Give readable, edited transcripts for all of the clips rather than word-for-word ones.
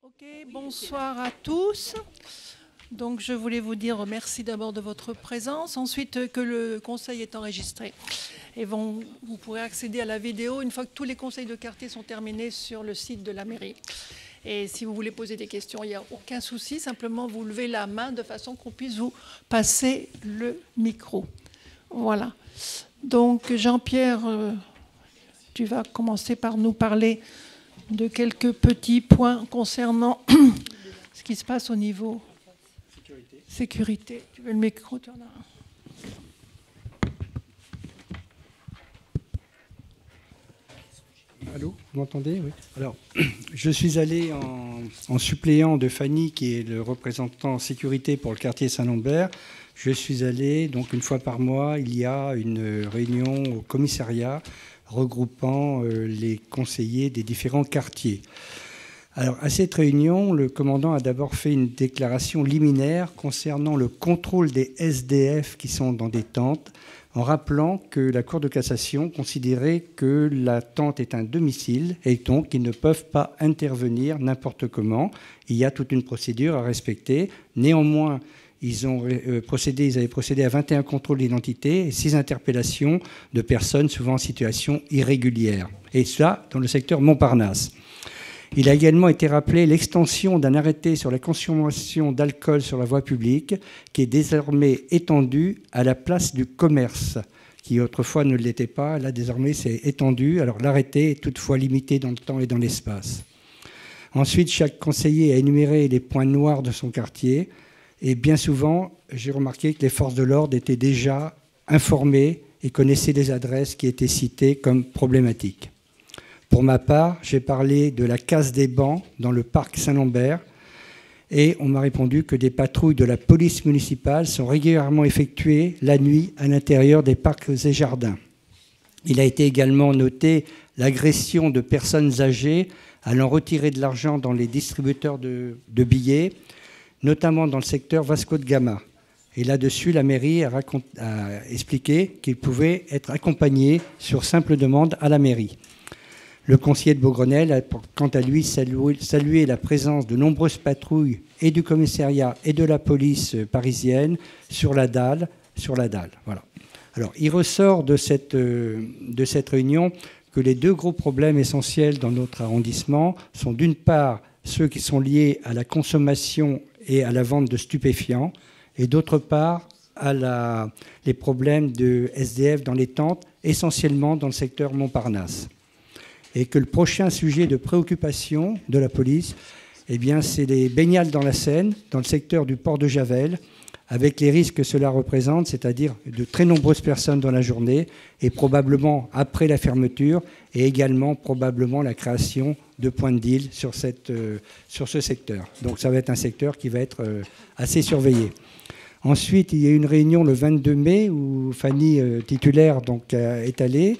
Ok, bonsoir à tous. Donc je voulais vous dire merci d'abord de votre présence, ensuite que le conseil est enregistré. Et vous pourrez accéder à la vidéo une fois que tous les conseils de quartier sont terminés sur le site de la mairie. Et si vous voulez poser des questions, il n'y a aucun souci, simplement vous levez la main de façon qu'on puisse vous passer le micro. Voilà. Donc Jean-Pierre, tu vas commencer par nous parler de quelques petits points concernant ce qui se passe au niveau sécurité. Tu veux le micro, tu en as un. Allô, vous m'entendez? Oui. Alors, je suis allé en suppléant de Fanny, qui est le représentant sécurité pour le quartier Saint-Lambert. Je suis allé, donc une fois par mois, il y a une réunion au commissariat regroupant les conseillers des différents quartiers. Alors, à cette réunion, le commandant a d'abord fait une déclaration liminaire concernant le contrôle des SDF qui sont dans des tentes, en rappelant que la Cour de cassation considérait que la tente est un domicile et donc qu'ils ne peuvent pas intervenir n'importe comment. Il y a toute une procédure à respecter. Néanmoins, ils avaient procédé à 21 contrôles d'identité et 6 interpellations de personnes souvent en situation irrégulière. Et cela dans le secteur Montparnasse. Il a également été rappelé l'extension d'un arrêté sur la consommation d'alcool sur la voie publique qui est désormais étendu à la place du commerce, qui autrefois ne l'était pas. Là, désormais, c'est étendu. Alors, l'arrêté est toutefois limité dans le temps et dans l'espace. Ensuite, chaque conseiller a énuméré les points noirs de son quartier. Et bien souvent, j'ai remarqué que les forces de l'ordre étaient déjà informées et connaissaient les adresses qui étaient citées comme problématiques. Pour ma part, j'ai parlé de la casse des bancs dans le parc Saint-Lambert et on m'a répondu que des patrouilles de la police municipale sont régulièrement effectuées la nuit à l'intérieur des parcs et jardins. Il a été également noté l'agression de personnes âgées allant retirer de l'argent dans les distributeurs de billets, notamment dans le secteur Vasco de Gama. Et là-dessus, la mairie a expliqué qu'ils pouvaient être accompagnés sur simple demande à la mairie. Le conseiller de Beaugrenelle a, quant à lui, salué la présence de nombreuses patrouilles et du commissariat et de la police parisienne sur la dalle. Voilà. Alors, il ressort de cette réunion que les deux gros problèmes essentiels dans notre arrondissement sont d'une part ceux qui sont liés à la consommation et à la vente de stupéfiants et d'autre part les problèmes de SDF dans les tentes, essentiellement dans le secteur Montparnasse. Et que le prochain sujet de préoccupation de la police, eh bien, c'est les baignades dans la Seine, dans le secteur du port de Javel, avec les risques que cela représente, c'est-à-dire de très nombreuses personnes dans la journée, et probablement après la fermeture, et également probablement la création de points de deal sur ce secteur. Donc ça va être un secteur qui va être assez surveillé. Ensuite, il y a eu une réunion le 22 mai où Fanny, titulaire, donc, est allée.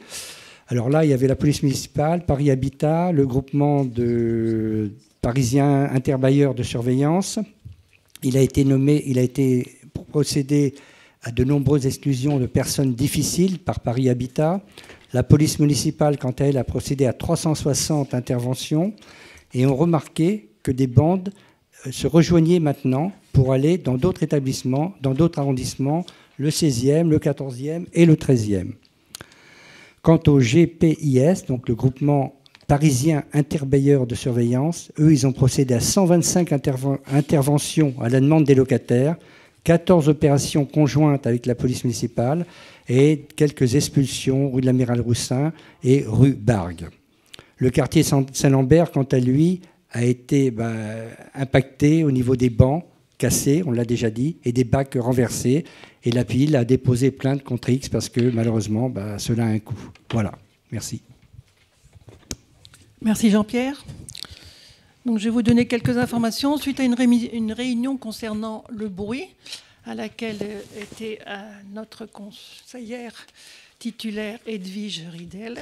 Alors là, il y avait la police municipale, Paris Habitat, le groupement de parisiens interbailleurs de surveillance. Il a été procédé à de nombreuses exclusions de personnes difficiles par Paris Habitat. La police municipale, quant à elle, a procédé à 360 interventions et ont remarqué que des bandes se rejoignaient maintenant pour aller dans d'autres établissements, dans d'autres arrondissements, le 16e, le 14e et le 13e. Quant au GPIS, donc le groupement parisien interbailleurs de surveillance, eux, ils ont procédé à 125 interventions à la demande des locataires, 14 opérations conjointes avec la police municipale et quelques expulsions rue de l'Amiral Roussin et rue Bargue. Le quartier Saint-Lambert, quant à lui, a été impacté au niveau des bancs cassés, on l'a déjà dit, et des bacs renversés. Et la PIL a déposé plainte contre X parce que malheureusement, cela a un coût. Voilà, merci. Merci Jean-Pierre. Donc, je vais vous donner quelques informations suite à une réunion concernant le bruit à laquelle était notre conseillère titulaire Edwige Ridel.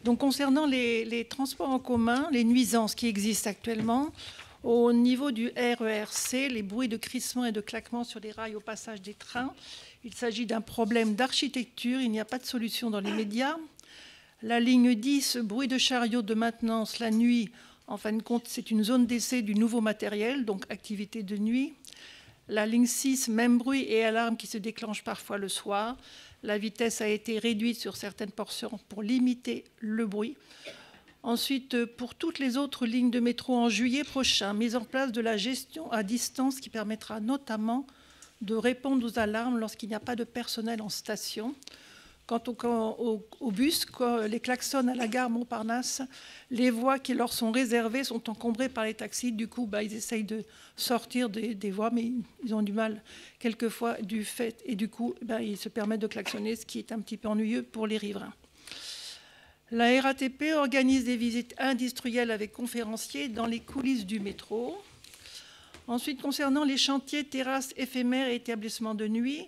Donc, concernant les transports en commun, les nuisances qui existent actuellement, au niveau du RERC, les bruits de crissement et de claquement sur les rails au passage des trains, il s'agit d'un problème d'architecture, il n'y a pas de solution dans les médias. La ligne 10, bruit de chariot de maintenance la nuit En fin de compte, c'est une zone d'essai du nouveau matériel, donc activité de nuit. La ligne 6, même bruit et alarme qui se déclenchent parfois le soir. La vitesse a été réduite sur certaines portions pour limiter le bruit. Ensuite, pour toutes les autres lignes de métro en juillet prochain, mise en place de la gestion à distance qui permettra notamment de répondre aux alarmes lorsqu'il n'y a pas de personnel en station. Quant au bus, les klaxons à la gare Montparnasse, les voies qui leur sont réservées sont encombrées par les taxis. Du coup, ils essayent de sortir des voies, mais ils ont du mal quelquefois du fait. Et du coup, ils se permettent de klaxonner, ce qui est un petit peu ennuyeux pour les riverains. La RATP organise des visites industrielles avec conférenciers dans les coulisses du métro. Ensuite, concernant les chantiers, terrasses éphémères et établissements de nuit,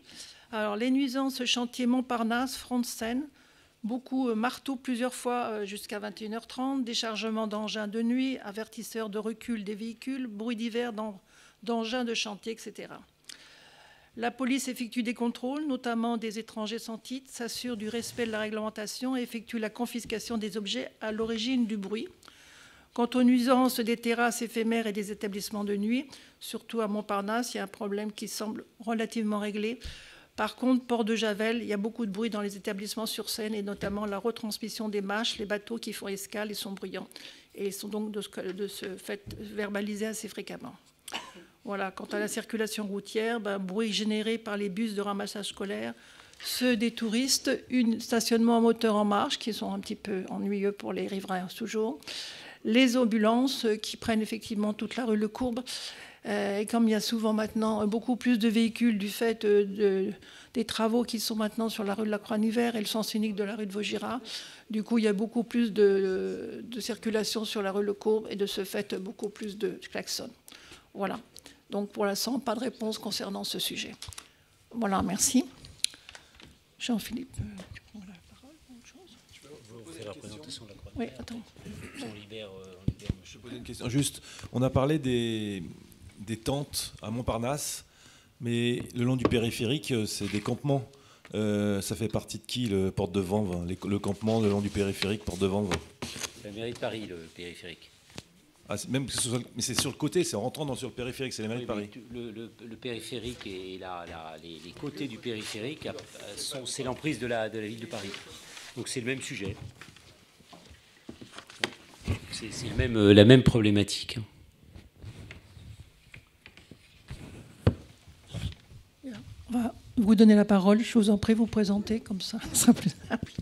alors les nuisances chantier Montparnasse, front de Seine, beaucoup marteaux plusieurs fois jusqu'à 21h30, déchargement d'engins de nuit, avertisseurs de recul des véhicules, bruit divers d'engins de chantier, etc. La police effectue des contrôles, notamment des étrangers sans titre, s'assure du respect de la réglementation et effectue la confiscation des objets à l'origine du bruit. Quant aux nuisances des terrasses éphémères et des établissements de nuit, surtout à Montparnasse, il y a un problème qui semble relativement réglé. Par contre, port de Javel, il y a beaucoup de bruit dans les établissements sur Seine et notamment la retransmission des mâches, les bateaux qui font escale et sont bruyants. Et ils sont donc de ce fait verbalisés assez fréquemment. Voilà. Quant à la circulation routière, bruit généré par les bus de ramassage scolaire, ceux des touristes, stationnement à moteur en marche qui sont un petit peu ennuyeux pour les riverains toujours, les ambulances qui prennent effectivement toute la rue Le Courbe. Et comme il y a souvent maintenant beaucoup plus de véhicules du fait des travaux qui sont maintenant sur la rue de la Croix-Nivert et le sens unique de la rue de Vaugirard, du coup il y a beaucoup plus de circulation sur la rue Le Courbe et de ce fait beaucoup plus de klaxons. Voilà. Donc pour l'instant, pas de réponse concernant ce sujet. Voilà, merci. Jean-Philippe, tu prends la parole pour autre chose ? Vous faites la présentation de la Croix. Oui, attends. On libère. Je peux poser une question. Juste, on a parlé des tentes à Montparnasse, mais le long du périphérique, c'est des campements. Ça fait partie de qui, le Porte de Vanves, le campement le long du périphérique, Porte de Vanves? La mairie de Paris, le périphérique. Ah, mais c'est sur le côté, c'est en rentrant sur le périphérique, c'est la mairie de Paris. Le périphérique et les côtés du périphérique, c'est l'emprise de la ville de Paris. Donc c'est le même sujet. C'est la même problématique. On va vous donner la parole. Je vous en prie, vous présenter, comme ça, ce sera plus simple.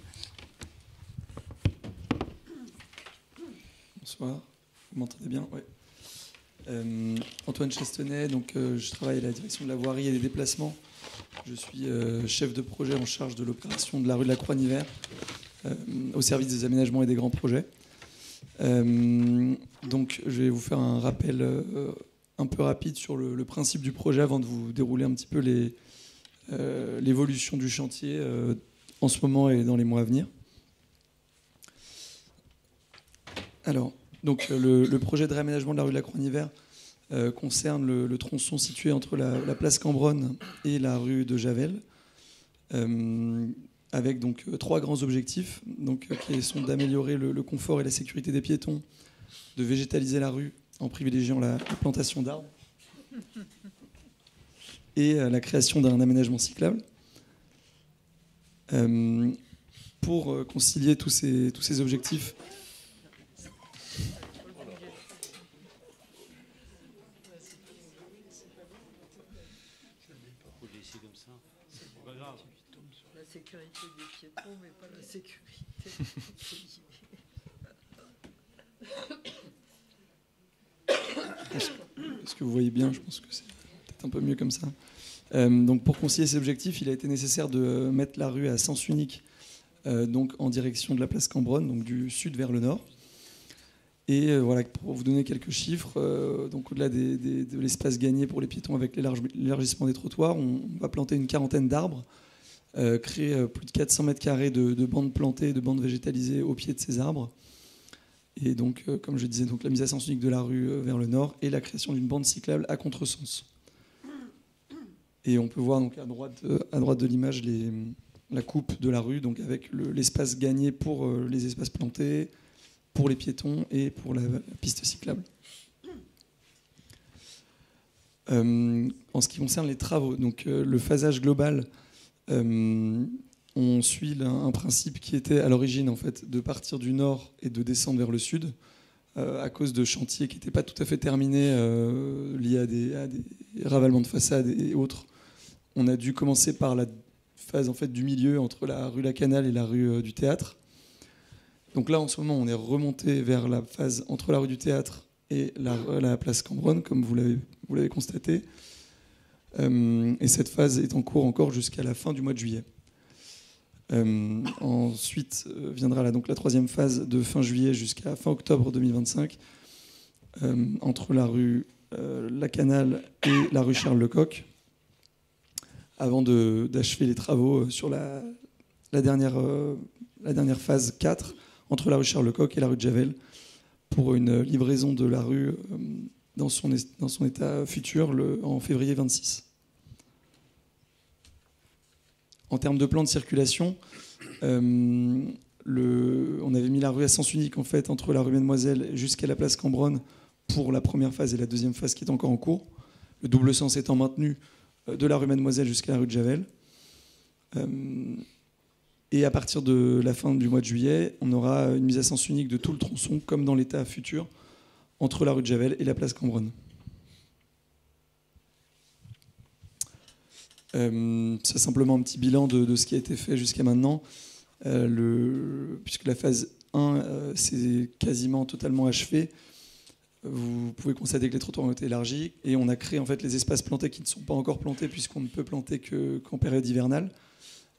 Bonsoir, vous m'entendez bien? Oui. Antoine Chestonnet, donc, je travaille à la direction de la voirie et des déplacements. Je suis chef de projet en charge de l'opération de la rue de la Croix-Nivert au service des aménagements et des grands projets. Donc, je vais vous faire un rappel un peu rapide sur le principe du projet avant de vous dérouler un petit peu l'évolution du chantier en ce moment et dans les mois à venir. Alors, donc, le projet de réaménagement de la rue de la Croix-Nivert concerne le tronçon situé entre la place Cambronne et la rue de Javel, avec donc 3 grands objectifs, donc, qui sont d'améliorer le confort et la sécurité des piétons, de végétaliser la rue en privilégiant la plantation d'arbres et la création d'un aménagement cyclable. Pour concilier tous ces objectifs, la sécurité des piétons, mais pas la sécurité des pays. Est-ce que vous voyez bien? Je pense que c'est peut-être un peu mieux comme ça. Donc pour concilier ces objectifs, il a été nécessaire de mettre la rue à sens unique, donc en direction de la place Cambronne, donc du sud vers le nord. Et voilà, pour vous donner quelques chiffres, donc au-delà de l'espace gagné pour les piétons avec l'élargissement des trottoirs, on va planter une 40aine d'arbres, créer plus de 400 mètres carrés de bandes plantées, de bandes végétalisées au pied de ces arbres. Et donc, comme je disais, donc, la mise à sens unique de la rue vers le nord et la création d'une bande cyclable à contresens. Et on peut voir donc, à droite de l'image la coupe de la rue, donc avec l'espace gagné pour les espaces plantés, pour les piétons et pour la piste cyclable. En ce qui concerne les travaux, donc le phasage global, on suit un principe qui était à l'origine en fait de partir du nord et de descendre vers le sud, à cause de chantiers qui n'étaient pas tout à fait terminés, liés à des ravalements de façade et autres. On a dû commencer par la phase en fait du milieu entre la rue Lacanal et la rue du Théâtre. Donc là, en ce moment, on est remonté vers la phase entre la rue du Théâtre et la place Cambronne, comme vous l'avez constaté. Et cette phase est en cours encore jusqu'à la fin du mois de juillet. Ensuite viendra donc la troisième phase de fin juillet jusqu'à fin octobre 2025, entre la rue Lacanal et la rue Charles-Lecoq, avant d'achever les travaux sur la dernière phase 4, entre la rue Charles-Lecoq et la rue de Javel, pour une livraison de la rue dans son état futur en février 26. En termes de plan de circulation, on avait mis la rue à sens unique en fait, entre la rue Mademoiselle jusqu'à la place Cambronne pour la première phase et la deuxième phase qui est encore en cours. Le double sens étant maintenu de la rue Mademoiselle jusqu'à la rue de Javel. Et à partir de la fin du mois de juillet, on aura une mise à sens unique de tout le tronçon, comme dans l'état futur, entre la rue de Javel et la place Cambronne. C'est simplement un petit bilan de ce qui a été fait jusqu'à maintenant, puisque la phase 1 c'est quasiment totalement achevé. Vous pouvez constater que les trottoirs ont été élargis et on a créé en fait les espaces plantés qui ne sont pas encore plantés puisqu'on ne peut planter qu'en période hivernale.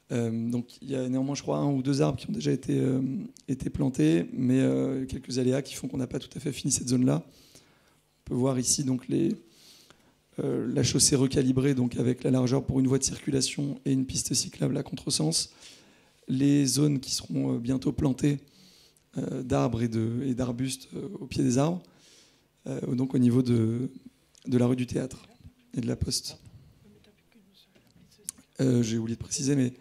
Donc il y a néanmoins, je crois, 1 ou 2 arbres qui ont déjà été plantés, mais quelques aléas qui font qu'on n'a pas tout à fait fini cette zone-là. On peut voir ici donc la chaussée recalibrée, donc avec la largeur pour une voie de circulation et une piste cyclable à contresens. Les zones qui seront bientôt plantées d'arbres et d'arbustes au pied des arbres, donc au niveau de la rue du Théâtre et de la Poste. J'ai oublié de préciser, mais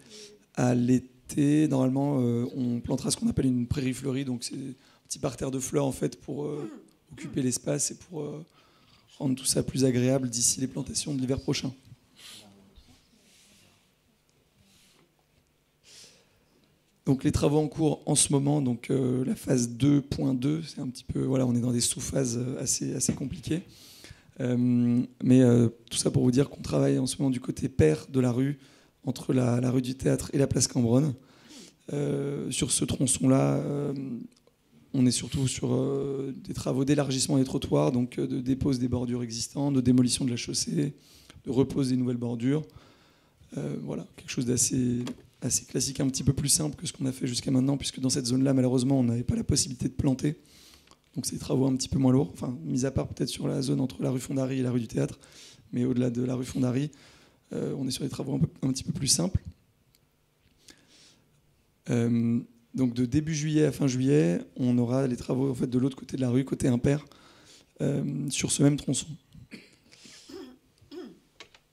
à l'été, normalement, on plantera ce qu'on appelle une prairie fleurie, donc c'est un petit parterre de fleurs en fait pour occuper l'espace et pour rendre tout ça plus agréable d'ici les plantations de l'hiver prochain. Donc les travaux en cours en ce moment, donc la phase 2.2, c'est un petit peu, voilà, on est dans des sous-phases assez compliquées. Mais tout ça pour vous dire qu'on travaille en ce moment du côté pair de la rue, entre la rue du Théâtre et la place Cambronne. Sur ce tronçon-là, on est surtout sur des travaux d'élargissement des trottoirs, donc de dépose des bordures existantes, de démolition de la chaussée, de repose des nouvelles bordures. Voilà, quelque chose d'assez classique, un petit peu plus simple que ce qu'on a fait jusqu'à maintenant, puisque dans cette zone-là, malheureusement, on n'avait pas la possibilité de planter. Donc c'est des travaux un petit peu moins lourds, enfin, mis à part peut-être sur la zone entre la rue Fondary et la rue du Théâtre, mais au-delà de la rue Fondary, on est sur des travaux un petit peu plus simples. Donc de début juillet à fin juillet, on aura les travaux en fait, de l'autre côté de la rue, côté impair, sur ce même tronçon.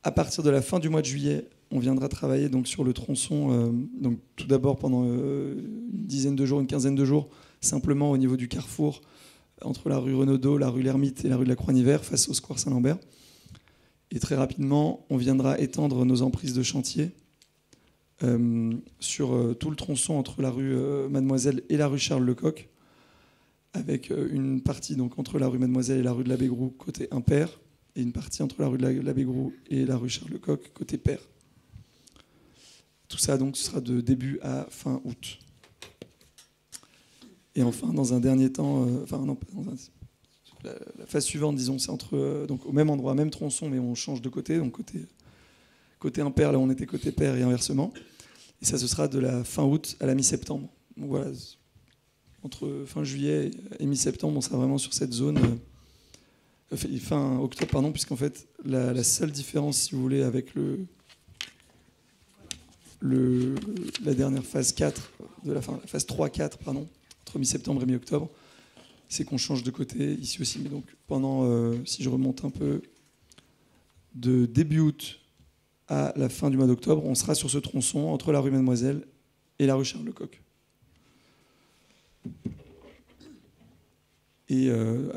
À partir de la fin du mois de juillet, on viendra travailler donc, sur le tronçon, donc, tout d'abord pendant une dizaine de jours, une quinzaine de jours, simplement au niveau du carrefour, entre la rue Renaudot, la rue L'Ermite et la rue de la Croix-Niver, face au square Saint-Lambert. Et très rapidement, on viendra étendre nos emprises de chantier sur tout le tronçon entre la rue Mademoiselle et la rue Charles-Lecoq, avec une partie donc, entre la rue Mademoiselle et la rue de l'Abbé Groux, côté impair, et une partie entre la rue de l'Abbé Groux et la rue Charles-Lecoq, côté pair. Tout ça donc, ce sera de début à fin août. Et enfin, dans un dernier temps, la phase suivante, disons, c'est entre donc au même endroit, même tronçon, mais on change de côté, donc côté impair, là on était côté pair et inversement. Et ça, ce sera de la fin août à la mi-septembre. Donc voilà, entre fin juillet et mi-septembre, on sera vraiment sur cette zone. Fin octobre, pardon, puisqu'en fait, la seule différence, si vous voulez, avec la dernière phase 4, la phase 3-4, pardon, entre mi-septembre et mi-octobre, c'est qu'on change de côté ici aussi. Mais donc pendant, si je remonte un peu, de début août à la fin du mois d'octobre, on sera sur ce tronçon entre la rue Mademoiselle et la rue Charles-Lecoq. Et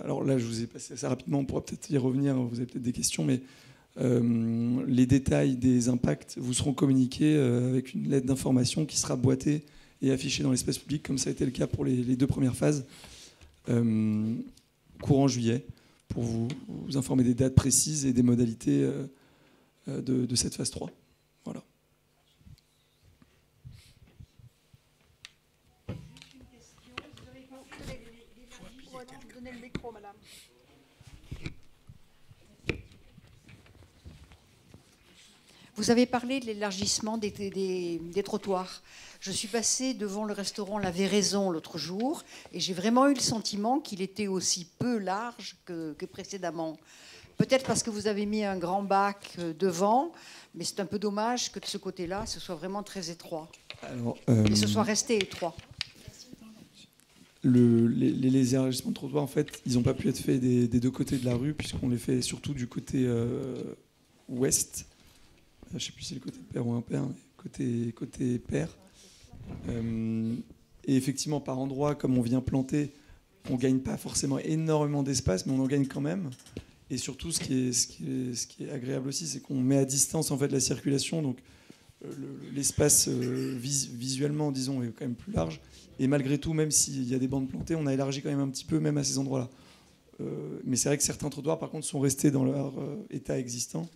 alors là, je vous ai passé assez rapidement, on pourra peut-être y revenir, vous avez peut-être des questions, mais les détails des impacts vous seront communiqués avec une lettre d'information qui sera boîtée et affichée dans l'espace public, comme ça a été le cas pour les 2 premières phases, courant juillet, pour vous informer des dates précises et des modalités de cette phase 3. Voilà. Vous avez parlé de l'élargissement des trottoirs. Je suis passée devant le restaurant La Véraison l'autre jour et j'ai vraiment eu le sentiment qu'il était aussi peu large que précédemment. Peut-être parce que vous avez mis un grand bac devant, mais c'est un peu dommage que de ce côté-là, ce soit vraiment très étroit. Alors, et ce soit resté étroit. Les élargissements de trottoirs, en fait, ils n'ont pas pu être faits des 2 côtés de la rue, puisqu'on les fait surtout du côté ouest. Je ne sais plus si c'est le côté père ou impair, mais côté père. Et effectivement, par endroits, comme on vient planter, on ne gagne pas forcément énormément d'espace, mais on en gagne quand même. Et surtout, ce qui est agréable aussi, c'est qu'on met à distance en fait, la circulation. Donc, l'espace visuellement, disons, est quand même plus large. Et malgré tout, même s'il y a des bandes plantées, on a élargi quand même un petit peu, même à ces endroits-là. Mais c'est vrai que certains trottoirs, par contre, sont restés dans leur état existant.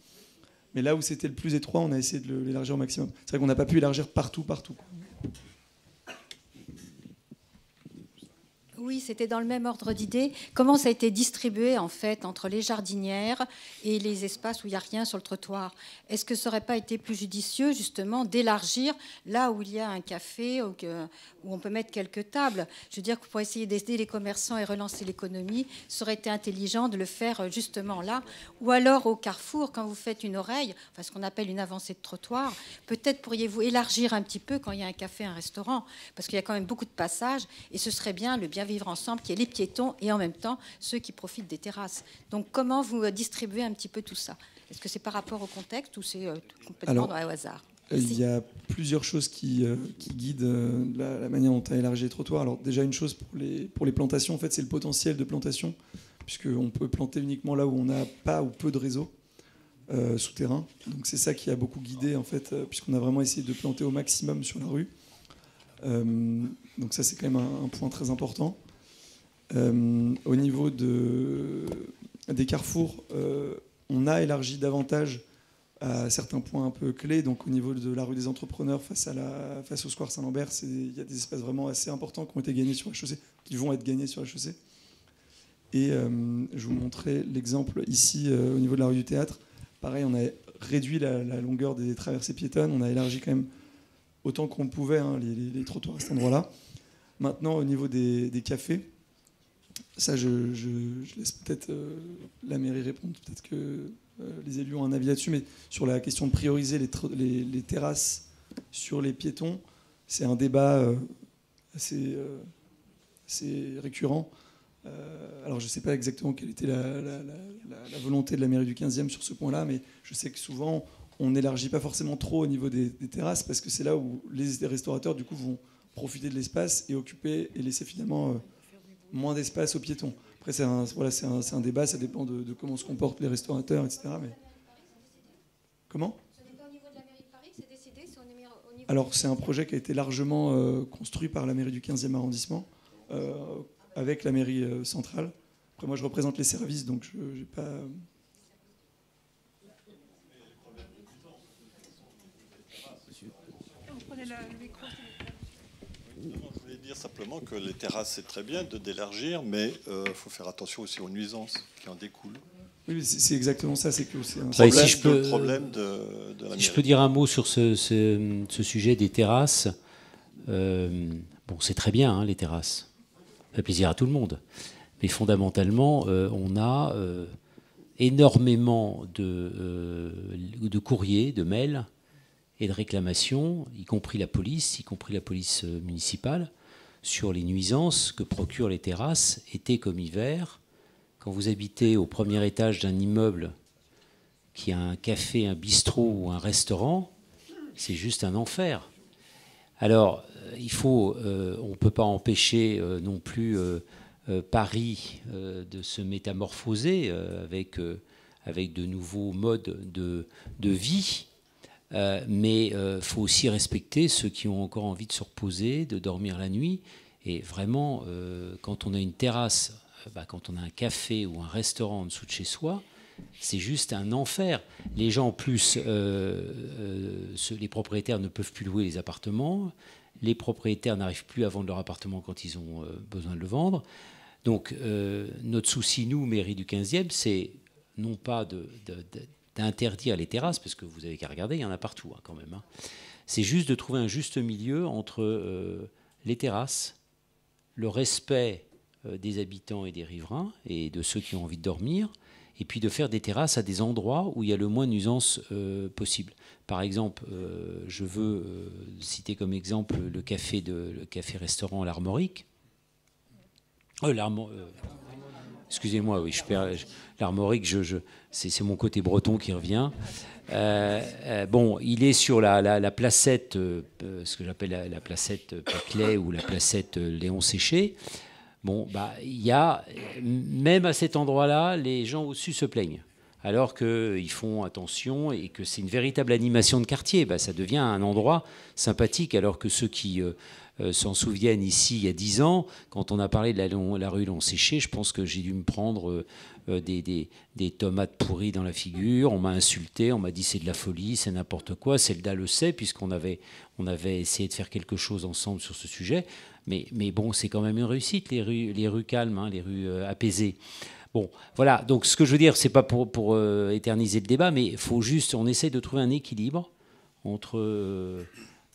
Mais là où c'était le plus étroit, on a essayé de l'élargir au maximum. C'est vrai qu'on n'a pas pu élargir partout. Oui, c'était dans le même ordre d'idée. Comment ça a été distribué en fait entre les jardinières et les espaces où il n'y a rien sur le trottoir? Est-ce que ça n'aurait pas été plus judicieux justement d'élargir là où il y a un café, où on peut mettre quelques tables? Je veux dire que pour essayer d'aider les commerçants et relancer l'économie, ça aurait été intelligent de le faire justement là. Ou alors au carrefour, quand vous faites une oreille, enfin ce qu'on appelle une avancée de trottoir, peut-être pourriez-vous élargir un petit peu quand il y a un café, un restaurant, parce qu'il y a quand même beaucoup de passages et ce serait bien le bien vivre ensemble, qui est les piétons et en même temps ceux qui profitent des terrasses. Donc comment vous distribuez un petit peu tout ça? Est-ce que c'est par rapport au contexte ou c'est complètement au hasard? Il y a plusieurs choses qui guident la manière dont on a élargi les trottoirs. Alors déjà une chose pour les plantations, en fait, c'est le potentiel de plantation, puisqu'on peut planter uniquement là où on n'a pas ou peu de réseau souterrain. Donc c'est ça qui a beaucoup guidé, en fait, puisqu'on a vraiment essayé de planter au maximum sur la rue. Donc ça, c'est quand même un point très important. Au niveau des carrefours, on a élargi davantage à certains points un peu clés. Donc au niveau de la rue des Entrepreneurs face au square Saint-Lambert, il y a des espaces vraiment assez importants qui ont été gagnés sur la chaussée, qui vont être gagnés sur la chaussée. Et je vous montrais l'exemple ici au niveau de la rue du Théâtre. Pareil, on a réduit la longueur des traversées piétonnes, on a élargi quand même autant qu'on pouvait les trottoirs à cet endroit-là. Maintenant, au niveau des cafés, ça, je laisse peut-être la mairie répondre. Peut-être que les élus ont un avis là-dessus, mais sur la question de prioriser les terrasses sur les piétons, c'est un débat assez récurrent. Alors, je ne sais pas exactement quelle était la volonté de la mairie du 15e sur ce point-là, mais je sais que souvent, on n'élargit pas forcément trop au niveau des terrasses, parce que c'est là où les restaurateurs, du coup, vont profiter de l'espace et occuper et laisser finalement moins d'espace aux piétons. Après, c'est un débat, ça dépend de comment se comportent les restaurateurs, etc. Mais... Comment ? Au niveau de la mairie de Paris, c'est décidé, c'est au niveau... Alors, c'est un projet qui a été largement construit par la mairie du 15e arrondissement, avec la mairie centrale. Après, moi, je représente les services, donc je n'ai pas... Je voulais dire simplement que les terrasses, c'est très bien d'élargir, mais il faut faire attention aussi aux nuisances qui en découlent. Oui, c'est exactement ça. C'est que c'est un problème de la mairie. Si je peux dire un mot sur ce sujet des terrasses, bon, c'est très bien, hein, les terrasses. Ça fait plaisir à tout le monde. Mais fondamentalement, on a énormément de courriers, de mails et de réclamations, y compris la police municipale, sur les nuisances que procurent les terrasses, été comme hiver. Quand vous habitez au premier étage d'un immeuble qui a un café, un bistrot ou un restaurant, c'est juste un enfer. Alors, on ne peut pas empêcher non plus Paris de se métamorphoser avec de nouveaux modes de vie. Mais il faut aussi respecter ceux qui ont encore envie de se reposer, de dormir la nuit. Et vraiment, quand on a une terrasse, quand on a un café ou un restaurant en dessous de chez soi, c'est juste un enfer. Les gens, en plus, les propriétaires ne peuvent plus louer les appartements. Les propriétaires n'arrivent plus à vendre leur appartement quand ils ont besoin de le vendre. Donc, notre souci, nous, mairie du 15e, c'est non pas d'interdire les terrasses, parce que vous avez qu'à regarder, il y en a partout quand même. C'est juste de trouver un juste milieu entre les terrasses, le respect des habitants et des riverains et de ceux qui ont envie de dormir, et puis de faire des terrasses à des endroits où il y a le moins de nuisances possible. Par exemple, je veux citer comme exemple le café-restaurant L'Armorique. Excusez-moi, oui, je perds l'Armorique, c'est mon côté breton qui revient. Bon, il est sur la placette, ce que j'appelle la placette Paclet ou la placette Léon Séché. Bon, il y a, même à cet endroit-là, les gens au-dessus se plaignent. Alors qu'ils font attention et que c'est une véritable animation de quartier. Ça devient un endroit sympathique, alors que ceux qui s'en souviennent ici, il y a 10 ans, quand on a parlé de la rue Léon Séché, je pense que j'ai dû me prendre des tomates pourries dans la figure. On m'a insulté, on m'a dit c'est de la folie, c'est n'importe quoi. Zelda le sait, puisqu'on avait essayé de faire quelque chose ensemble sur ce sujet. Mais bon, c'est quand même une réussite, les rues calmes, les rues apaisées. Bon, voilà. Donc, ce que je veux dire, c'est pas pour éterniser le débat, mais il faut juste, on essaie de trouver un équilibre entre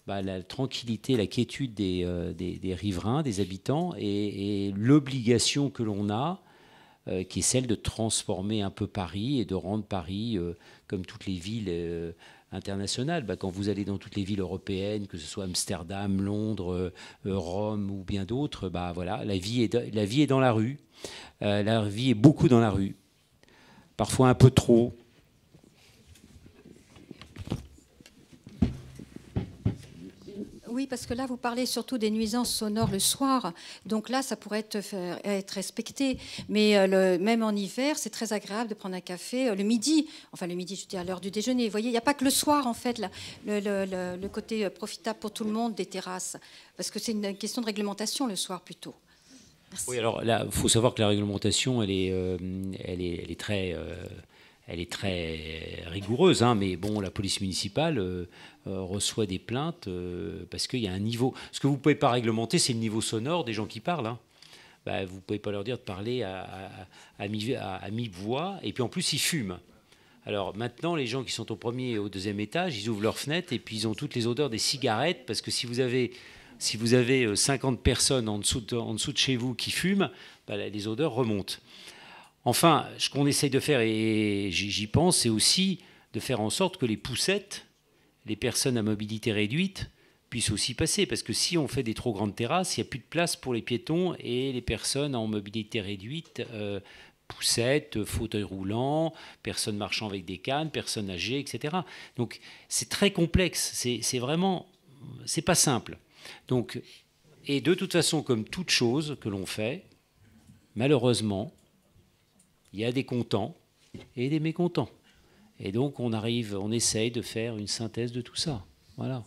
la tranquillité, la quiétude des riverains, des habitants, et l'obligation que l'on a, qui est celle de transformer un peu Paris et de rendre Paris, comme toutes les villes internationales. Quand vous allez dans toutes les villes européennes, que ce soit Amsterdam, Londres, Rome ou bien d'autres, voilà, la vie est dans la rue. La vie est beaucoup dans la rue. Parfois un peu trop. Oui, parce que là, vous parlez surtout des nuisances sonores le soir. Donc là, ça pourrait être respecté. Mais même en hiver, c'est très agréable de prendre un café le midi. Enfin, le midi, je dis à l'heure du déjeuner. Vous voyez, il n'y a pas que le soir, en fait, le côté profitable pour tout le monde des terrasses. Parce que c'est une question de réglementation le soir, plutôt. Merci. Oui, alors là, il faut savoir que la réglementation, elle est très rigoureuse, mais bon, la police municipale reçoit des plaintes parce qu'il y a un niveau. Ce que vous ne pouvez pas réglementer, c'est le niveau sonore des gens qui parlent. Vous ne pouvez pas leur dire de parler à mi-voix, et puis en plus, ils fument. Alors maintenant, les gens qui sont au premier et au deuxième étage, ils ouvrent leurs fenêtres et puis ils ont toutes les odeurs des cigarettes, parce que si vous avez 50 personnes en dessous de chez vous qui fument, les odeurs remontent. Enfin, ce qu'on essaye de faire, et j'y pense, c'est aussi de faire en sorte que les poussettes, les personnes à mobilité réduite, puissent aussi passer. Parce que si on fait des trop grandes terrasses, il n'y a plus de place pour les piétons et les personnes en mobilité réduite, poussettes, fauteuils roulants, personnes marchant avec des cannes, personnes âgées, etc. Donc c'est très complexe, c'est pas simple. Donc, et de toute façon, comme toute chose que l'on fait, malheureusement, il y a des contents et des mécontents. Et donc, on essaye de faire une synthèse de tout ça. Voilà.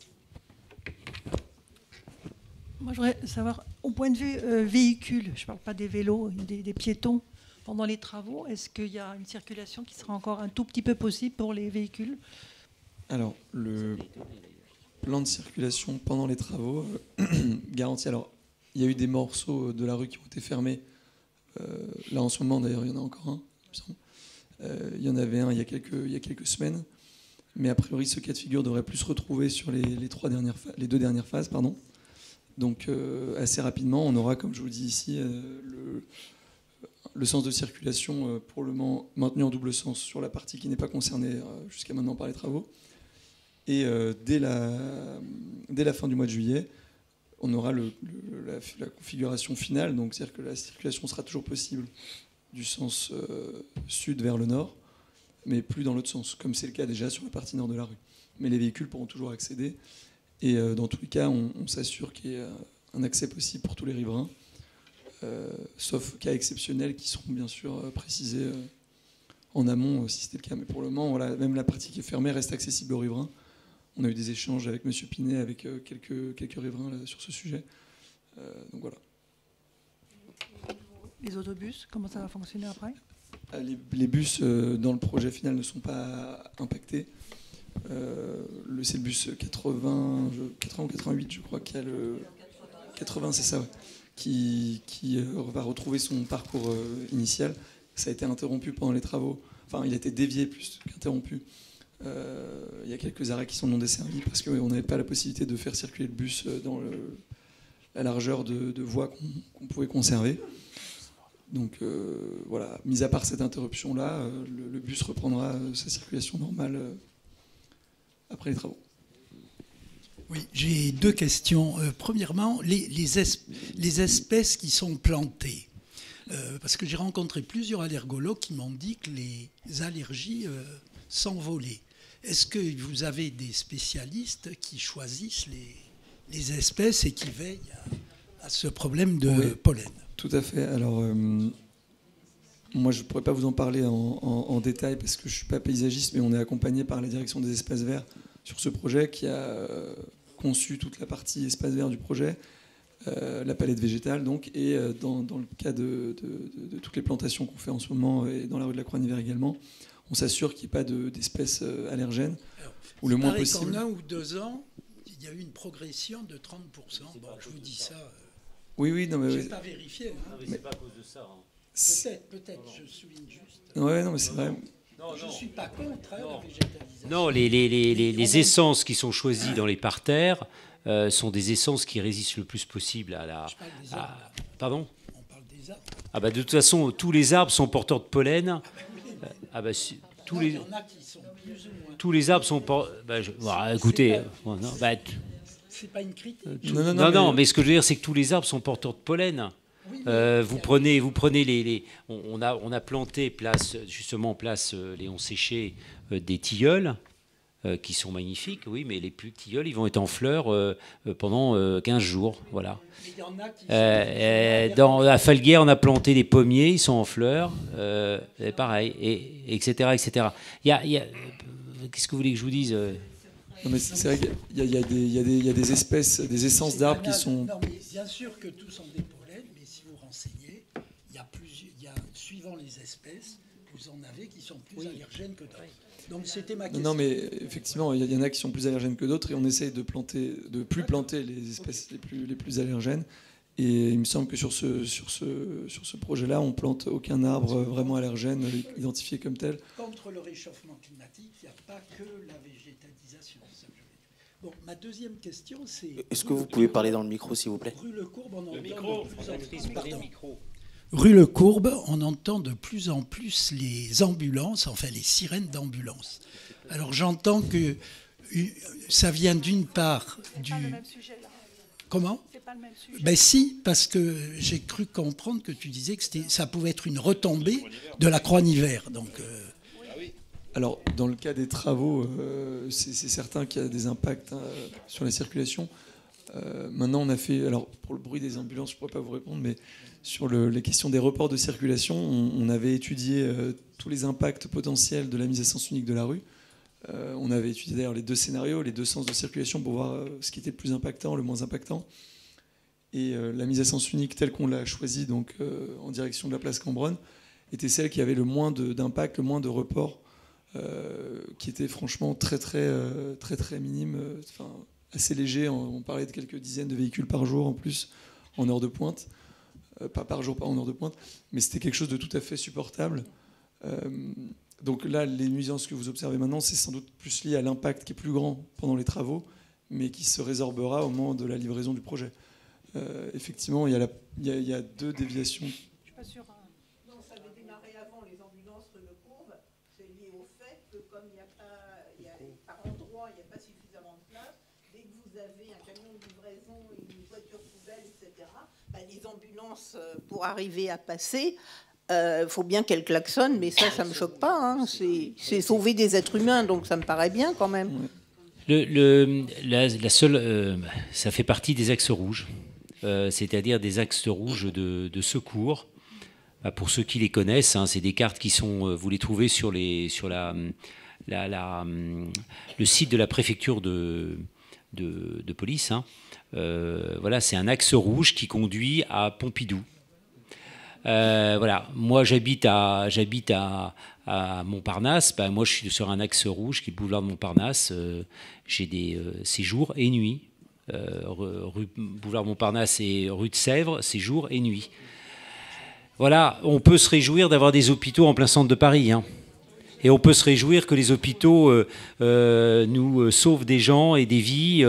Moi, je voudrais savoir, au point de vue véhicule, je ne parle pas des vélos, des piétons, pendant les travaux, est-ce qu'il y a une circulation qui sera encore un tout petit peu possible pour les véhicules ? Alors, le plan de circulation pendant les travaux garantit. Alors, il y a eu des morceaux de la rue qui ont été fermés. Là, en ce moment, d'ailleurs, il y en a encore un, il me semble. Il y en avait un il y a quelques semaines. Mais a priori, ce cas de figure devrait plus se retrouver sur les deux dernières phases. Donc, assez rapidement, on aura, comme je vous le dis ici, le sens de circulation pour le moment maintenu en double sens sur la partie qui n'est pas concernée jusqu'à maintenant par les travaux. Et dès la fin du mois de juillet, on aura la configuration finale, donc c'est-à-dire que la circulation sera toujours possible du sens sud vers le nord, mais plus dans l'autre sens, comme c'est le cas déjà sur la partie nord de la rue. Mais les véhicules pourront toujours accéder, et dans tous les cas, on s'assure qu'il y ait un accès possible pour tous les riverains, sauf cas exceptionnels qui seront bien sûr précisés en amont si c'était le cas. Mais pour le moment, voilà, même la partie qui est fermée reste accessible aux riverains. On a eu des échanges avec M. Pinet, avec quelques riverains là, sur ce sujet. Donc voilà. Les autobus, comment ça va fonctionner après ? Les bus dans le projet final ne sont pas impactés. C'est le bus 80 ou 88, je crois, qui a le 80, c'est ça, ouais, qui va retrouver son parcours initial. Ça a été interrompu pendant les travaux. Enfin, il a été dévié plus qu'interrompu. Il y a quelques arrêts qui sont non desservis parce qu'on n'avait pas la possibilité de faire circuler le bus dans la largeur de voie qu'on pouvait conserver. Donc voilà, mis à part cette interruption-là, le bus reprendra sa circulation normale après les travaux. Oui, j'ai deux questions. Premièrement, les espèces qui sont plantées. Parce que j'ai rencontré plusieurs allergologues qui m'ont dit que les allergies s'envolaient. Est-ce que vous avez des spécialistes qui choisissent les espèces et qui veillent à ce problème de pollen ? Tout à fait. Alors, moi, je ne pourrais pas vous en parler en détail parce que je ne suis pas paysagiste, mais on est accompagné par la direction des espaces verts sur ce projet qui a conçu toute la partie espace vert du projet, la palette végétale, donc, et dans le cas de toutes les plantations qu'on fait en ce moment et dans la rue de la Croix-Niver également, on s'assure qu'il n'y ait pas d'espèces allergènes. Alors, ou le moins possible. Qu'en 1 ou 2 ans, il y a eu une progression de 30%. Bon, je vous dis ça. Oui, non, mais je n'ai pas vérifié. Hein. Mais c'est pas à cause de ça. Hein. Peut-être, je souligne juste. Ouais, non, mais c'est vrai. Je ne suis pas contre la végétalisation. Non, les essences qui sont choisies dans les parterres sont des essences qui résistent le plus possible à la... Pardon ? On parle des arbres. Ah bah de toute façon, tous les arbres sont porteurs de pollen. Tous les... Il y en a qui sont plus ou moins. Tous les arbres sont écoutez... C'est pas une critique. Non, mais ce que je veux dire, c'est que tous les arbres sont porteurs de pollen. Oui, vous prenez on a planté place Léon Séché des tilleuls qui sont magnifiques, oui, mais les plus tilleuls, ils vont être en fleurs pendant 15 jours, voilà. Dans la Falguière, on a planté des pommiers, ils sont en fleurs, pareil, etc., etc. Qu'est-ce que vous voulez que je vous dise ? Non, mais c'est vrai qu'il y a des espèces, des essences d'arbres qui sont... Non, mais bien sûr que tous sont des pollens, mais si vous renseignez, suivant les espèces, vous en avez qui sont plus allergènes que d'autres. Donc c'était ma question. Non, mais effectivement, il y en a qui sont plus allergènes que d'autres, et on essaye de plus planter les espèces les plus allergènes. Et il me semble que sur ce projet-là, on plante aucun arbre vraiment allergène identifié comme tel. Contre le réchauffement climatique, il n'y a pas que la végétalisation. Bon, ma deuxième question, c'est... Est-ce que vous pouvez parler dans le micro, s'il vous plaît ? Rue Le Courbe, on Rue Le Courbe, on entend de plus en plus les ambulances, enfin les sirènes d'ambulance. Alors j'entends que ça vient d'une part du... C'est pas le même sujet, là. Comment ? C'est pas le même sujet. Ben si, parce que j'ai cru comprendre que tu disais que ça pouvait être une retombée de la Croix-Niver. Donc, Alors, dans le cas des travaux, c'est certain qu'il y a des impacts sur la circulation. Maintenant, on a fait... Alors, pour le bruit des ambulances, je ne pourrais pas vous répondre, mais sur les questions des reports de circulation, on avait étudié tous les impacts potentiels de la mise à sens unique de la rue. On avait étudié d'ailleurs les deux scénarios, les deux sens de circulation pour voir ce qui était le plus impactant, le moins impactant. Et la mise à sens unique telle qu'on l'a choisie donc, en direction de la place Cambronne était celle qui avait le moins d'impact, le moins de reports, qui était franchement très minime, assez léger. On parlait de quelques dizaines de véhicules par jour en plus, en heure de pointe. Pas par jour, pas en heure de pointe, mais c'était quelque chose de tout à fait supportable. Donc là, les nuisances que vous observez maintenant, c'est sans doute plus lié à l'impact qui est plus grand pendant les travaux, mais qui se résorbera au moment de la livraison du projet. Effectivement, il y a deux déviations. Je suis pas sûre. Non, ça avait démarré avant les ambulances rue Le Courbe. C'est lié au fait que comme par endroit, il n'y a pas suffisamment de place, dès que vous avez un camion de livraison, une voiture poubelle, etc., les ambulances, pour arriver à passer, faut bien qu'elles klaxonnent, mais ça me choque pas. Hein. C'est sauver des êtres humains, donc ça me paraît bien quand même. La seule, ça fait partie des axes rouges. c'est-à-dire des axes rouges de secours. Pour ceux qui les connaissent, hein, c'est des cartes qui sont, vous les trouvez sur le site de la préfecture de police. Hein. Voilà, c'est un axe rouge qui conduit à Pompidou. Voilà, moi j'habite à Montparnasse. Moi je suis sur un axe rouge qui est le boulevard de Montparnasse. J'ai des séjours et nuits. Rue boulevard Montparnasse et rue de Sèvres, c'est jour et nuit. Voilà, on peut se réjouir d'avoir des hôpitaux en plein centre de Paris. Hein. Et on peut se réjouir que les hôpitaux nous sauvent des gens et des vies.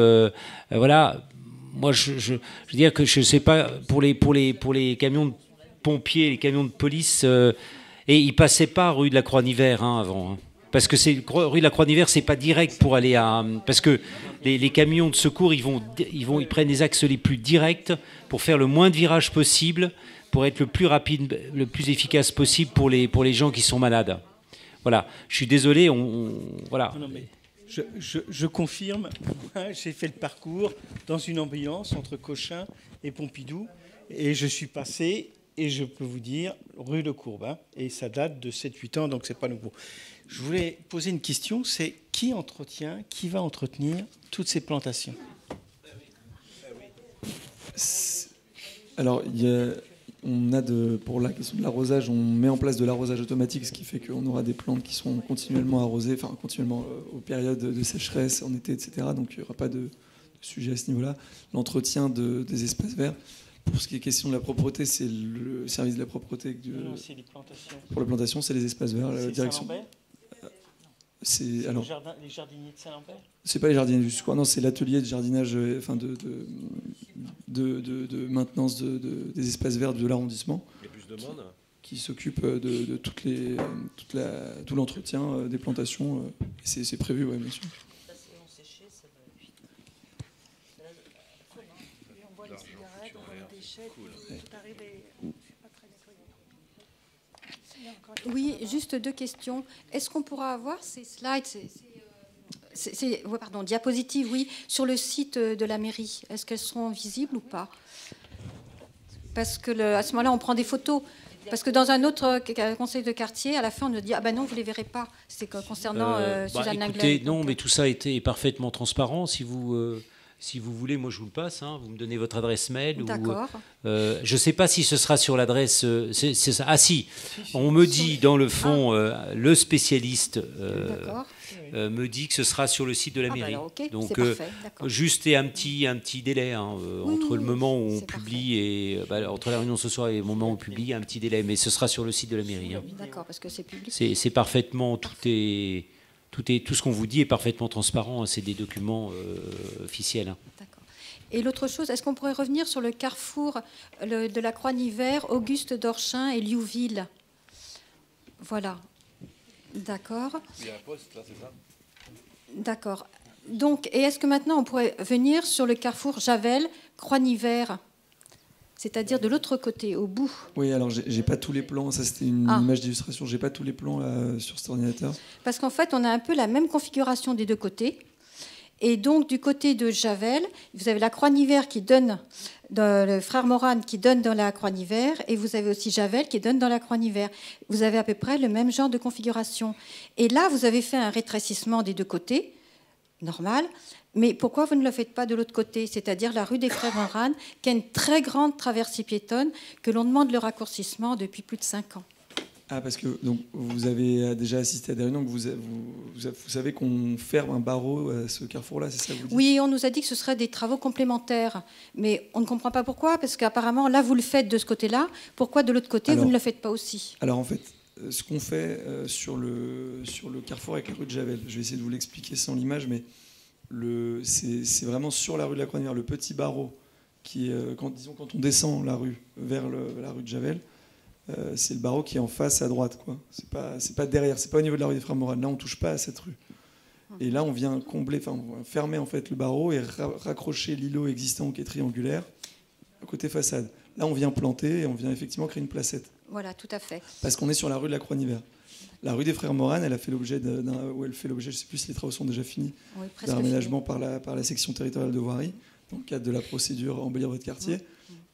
Voilà, moi je veux dire que je ne sais pas, pour les camions de pompiers, les camions de police, et ils ne passaient pas rue de la Croix-Niver avant. Hein. Parce que rue de la Croix-Niver, c'est pas direct pour aller à... Parce que les camions de secours, ils prennent les axes les plus directs pour faire le moins de virages possible, pour être le plus rapide, le plus efficace possible pour les gens qui sont malades. Voilà. Je suis désolé, voilà. Non, mais je confirme, j'ai fait le parcours dans une ambulance entre Cochin et Pompidou, et je suis passé, et je peux vous dire, rue de Courbe, hein, et ça date de 7-8 ans, donc c'est pas nouveau. Je voulais poser une question, c'est qui va entretenir toutes ces plantations? Alors, pour la question de l'arrosage, on met en place de l'arrosage automatique, ce qui fait qu'on aura des plantes qui seront continuellement arrosées, enfin continuellement aux périodes de sécheresse, en été, etc. Donc il n'y aura pas de sujet à ce niveau-là. L'entretien des espaces verts. Pour ce qui est question de la propreté, c'est le service de la propreté. Non, c'est les plantations. Pour la plantation, c'est les espaces verts, la direction. C'est les jardiniers de Saint-Lambert. C'est pas les jardiniers du Secours, non, c'est l'atelier de jardinage, enfin de maintenance des espaces verts de l'arrondissement. Il y a plus de monde. Qui s'occupe de tout l'entretien des plantations. C'est prévu, oui, bien sûr. Oui, juste deux questions. Est-ce qu'on pourra avoir ces slides, diapositives, oui, sur le site de la mairie? Est-ce qu'elles seront visibles ou pas? Parce que à ce moment-là, on prend des photos. Parce que dans un autre conseil de quartier, à la fin, on nous dit « Ah ben non, vous ne les verrez pas ». C'est concernant Suzanne Langlais. Non, mais tout ça a été parfaitement transparent. Si vous voulez, moi je vous le passe. Hein, vous me donnez votre adresse mail. D'accord. Je ne sais pas si ce sera sur l'adresse. C'est ça. Ah si, on me dit dans le fond, le spécialiste me dit que ce sera sur le site de la mairie. Alors, okay, donc parfait, juste un petit délai entre le moment où on publie et entre la réunion ce soir et le moment où on publie, il y a un petit délai, mais ce sera sur le site de la mairie. Hein. D'accord, parce que c'est public. C'est parfaitement tout ce qu'on vous dit est parfaitement transparent. Hein, c'est des documents officiels. Hein. D'accord. Et l'autre chose, est-ce qu'on pourrait revenir sur le carrefour de la Croix-Niver, Auguste d'Orchin et Liouville? Voilà. D'accord. Il y a un poste là, c'est ça? D'accord. Donc, et est-ce que maintenant on pourrait venir sur le carrefour Javel, Croix-Niver, c'est-à-dire de l'autre côté, au bout? Oui, alors j'ai pas tous les plans. Ça, c'était une image d'illustration. J'ai pas tous les plans là, sur cet ordinateur. Parce qu'en fait, on a un peu la même configuration des deux côtés. Et donc, du côté de Javel, vous avez la Croix-Niver qui donne, le frère Morane qui donne dans la Croix-Niver, et vous avez aussi Javel qui donne dans la Croix-Niver. Vous avez à peu près le même genre de configuration. Et là, vous avez fait un rétrécissement des deux côtés, normal. Mais pourquoi vous ne le faites pas de l'autre côté, c'est-à-dire la rue des Frères Morane, qui a une très grande traversée piétonne, que l'on demande le raccourcissement depuis plus de 5 ans? Ah, parce que donc, vous avez déjà assisté à des réunions, vous savez qu'on ferme un barreau à ce carrefour-là, c'est ça que vous dites? Oui, on nous a dit que ce serait des travaux complémentaires, mais on ne comprend pas pourquoi, parce qu'apparemment, là, vous le faites de ce côté-là, pourquoi de l'autre côté, vous ne le faites pas aussi? Alors, en fait, ce qu'on fait sur le carrefour avec la rue de Javel, je vais essayer de vous l'expliquer sans l'image, mais c'est vraiment sur la rue de la Croix-Niver, le petit barreau, qui est, quand on descend la rue vers la rue de Javel, c'est le barreau qui est en face à droite, quoi. C'est pas derrière, c'est pas au niveau de la rue des Frères Morane. Là, on touche pas à cette rue. Et là, on vient fermer en fait le barreau et raccrocher l'îlot existant qui est triangulaire côté façade. Là, on vient planter et on vient effectivement créer une placette. Voilà, tout à fait. Parce qu'on est sur la rue de la Croix-Niver. La rue des Frères Morane, elle fait l'objet, je ne sais plus si les travaux sont déjà finis, d'un aménagement par la section territoriale de voirie. dans le cadre de la procédure Embellir votre quartier.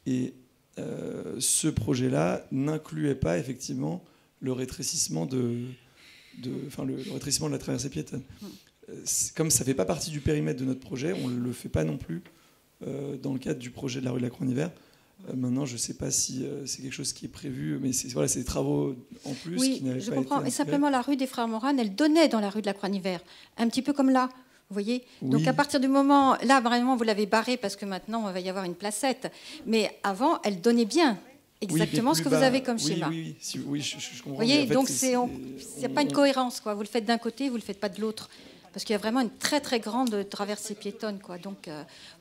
Et ce projet-là n'incluait pas effectivement le rétrécissement le rétrécissement de la traversée piétonne. Comme ça ne fait pas partie du périmètre de notre projet, on ne le fait pas non plus dans le cadre du projet de la rue de la Croix-en-Hiver. Maintenant, je ne sais pas si c'est quelque chose qui est prévu, mais c'est des travaux en plus oui, qui n'avaient je pas comprends. été Et simplement, la rue des Frères Morane, elle donnait dans la rue de la Croix-en-Hiver, un petit peu comme là. Vous voyez, oui. Donc à partir du moment, là vraiment vous l'avez barré parce que maintenant il va y avoir une placette, mais avant elle donnait bien exactement ce que vous avez comme schéma. Oui, je comprends. Vous voyez, en fait, donc il n'y a pas une cohérence, quoi. Vous le faites d'un côté, vous le faites pas de l'autre, parce qu'il y a vraiment une très très grande traversée piétonne, quoi. Donc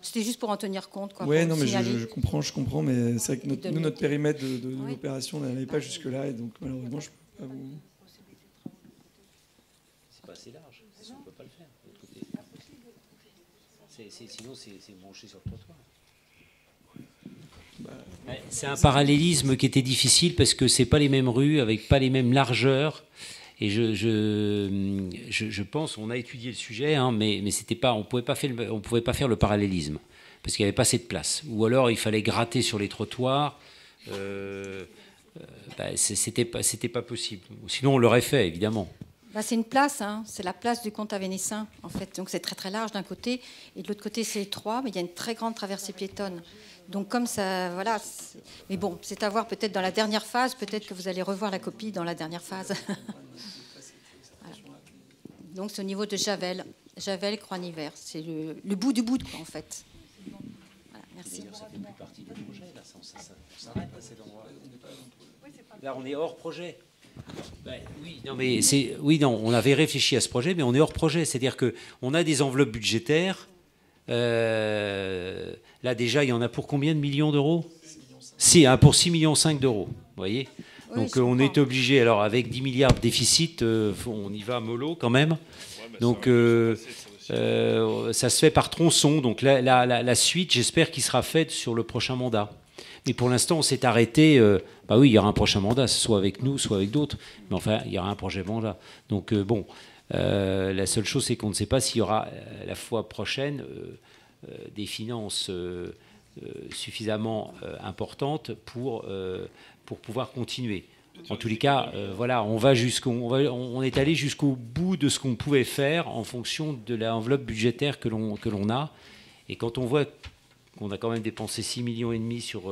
c'était juste pour en tenir compte, quoi. Oui, non, mais je comprends, mais c'est vrai que notre périmètre de oui. l'opération n'allait pas jusque là, et donc malheureusement je peux pas vous. C'est pas assez large, c'est sûr, on peut pas le faire. Sinon, c'est branché sur le trottoir. C'est un parallélisme qui était difficile parce que c'est pas les mêmes rues avec pas les mêmes largeurs. Et je pense, on a étudié le sujet, hein, mais c'était pas, on pouvait pas faire le parallélisme parce qu'il n'y avait pas assez de place. Ou alors il fallait gratter sur les trottoirs. C'était pas possible. Sinon on l'aurait fait évidemment. C'est une place, hein. C'est la place du Comte Vénessin, en fait. Donc c'est très très large d'un côté, et de l'autre côté c'est étroit, mais il y a une très grande traversée piétonne. Donc comme ça, voilà. Mais bon, c'est à voir peut-être dans la dernière phase, peut-être que vous allez revoir la copie dans la dernière phase. Voilà. Donc c'est au niveau de Javel, Croix-en-Hiver. C'est le bout du bout, quoi, en fait. Voilà, merci. Ça fait plus partie du projet, là, on s'arrête à cet endroit. Là, on est hors projet. On avait réfléchi à ce projet, mais on est hors projet. C'est-à-dire qu'on a des enveloppes budgétaires. Là, déjà, il y en a pour combien de millions d'euros ? Pour 6,5 millions d'euros. Vous voyez ? Oui, donc, on est obligé, alors avec 10 milliards de déficit, on y va mollo quand même. Donc, ça se fait par tronçon. Donc, la suite, j'espère qu'il sera faite sur le prochain mandat. Mais pour l'instant, on s'est arrêté. Oui, il y aura un prochain mandat, soit avec nous, soit avec d'autres. Mais enfin, il y aura un projet mandat. Donc, la seule chose, c'est qu'on ne sait pas s'il y aura la fois prochaine des finances suffisamment importantes pour pouvoir continuer. En tous les cas, on est allé jusqu'au bout de ce qu'on pouvait faire en fonction de l'enveloppe budgétaire que l'on a. Et quand on voit qu'on a quand même dépensé 6,5 millions sur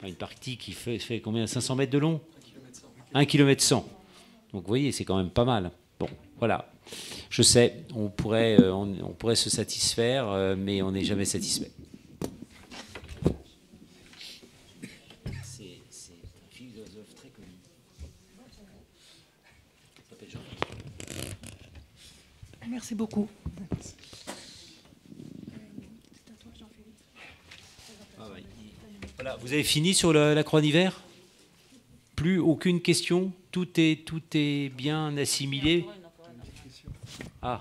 une partie qui fait combien, 500 mètres de long, 1,1 km. Donc vous voyez, c'est quand même pas mal. Bon, voilà. Je sais, on pourrait se satisfaire, mais on n'est jamais satisfait. C'est un philosophe très connu. Il s'appelle Jean. Merci beaucoup. Voilà, vous avez fini sur la Croix-en-Hiver ? Plus aucune question ? Tout est bien assimilé ?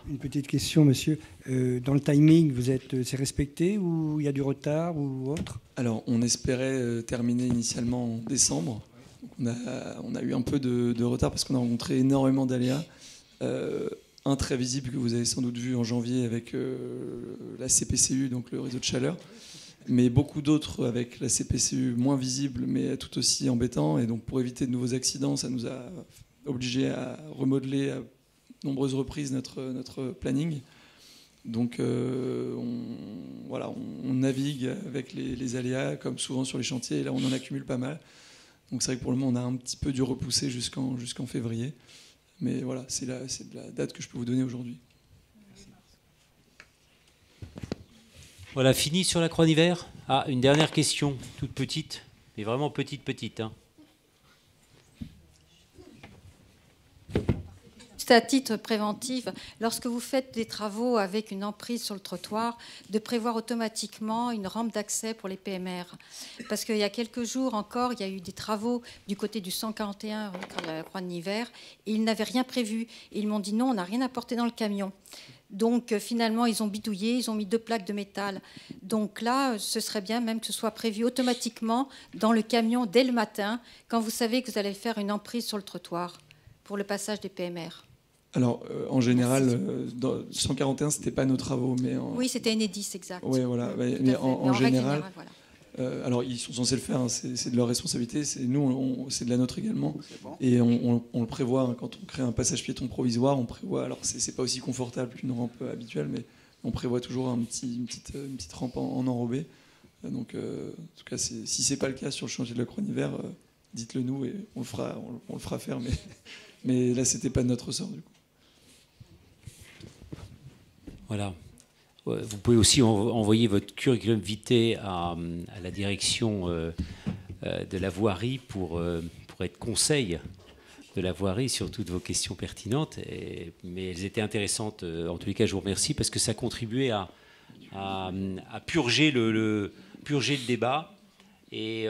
Une petite question, monsieur. Dans le timing, c'est respecté ou il y a du retard ou autre ? Alors, on espérait terminer initialement en décembre. Donc on a eu un peu de retard parce qu'on a rencontré énormément d'aléas. Un très visible que vous avez sans doute vu en janvier avec la CPCU, donc le réseau de chaleur. Mais beaucoup d'autres avec la CPCU moins visible, mais tout aussi embêtant. Et donc, pour éviter de nouveaux accidents, ça nous a obligés à remodeler à nombreuses reprises notre planning. Donc, on navigue avec les aléas, comme souvent sur les chantiers. Et là, on en accumule pas mal. Donc, c'est vrai que pour le moment, on a un petit peu dû repousser jusqu'en février. Mais voilà, c'est la date que je peux vous donner aujourd'hui. Voilà, fini sur la Croix-en-Hiver. Une dernière question, toute petite, mais vraiment petite. Hein. C'est à titre préventif, lorsque vous faites des travaux avec une emprise sur le trottoir, de prévoir automatiquement une rampe d'accès pour les PMR. Parce qu'il y a quelques jours encore, il y a eu des travaux du côté du 141 rue de la Croix-en-Hiver, et ils n'avaient rien prévu. Et ils m'ont dit non, on n'a rien apporté dans le camion. Donc finalement, ils ont bidouillé, ils ont mis 2 plaques de métal. Donc là, ce serait bien même que ce soit prévu automatiquement dans le camion dès le matin, quand vous savez que vous allez faire une emprise sur le trottoir pour le passage des PMR. Alors, en général, dans 141, c'était pas nos travaux, mais oui, c'était Enedis, exact. Oui, voilà. Mais en général, voilà. Alors, ils sont censés le faire. Hein, c'est de leur responsabilité. Nous, c'est de la nôtre également. Bon. Et on le prévoit hein, quand on crée un passage piéton provisoire. On prévoit. Alors, c'est pas aussi confortable qu'une rampe habituelle, mais on prévoit toujours une petite rampe en enrobé. Donc, en tout cas, si c'est pas le cas sur le chantier de la Croix-Hiver, dites-le nous et on le fera faire. Mais là, c'était pas de notre ressort du coup. Voilà. Vous pouvez aussi envoyer votre curriculum vitae à la direction de la voirie pour être conseil de la voirie sur toutes vos questions pertinentes. Mais elles étaient intéressantes. En tous les cas, je vous remercie parce que ça contribuait à purger le débat et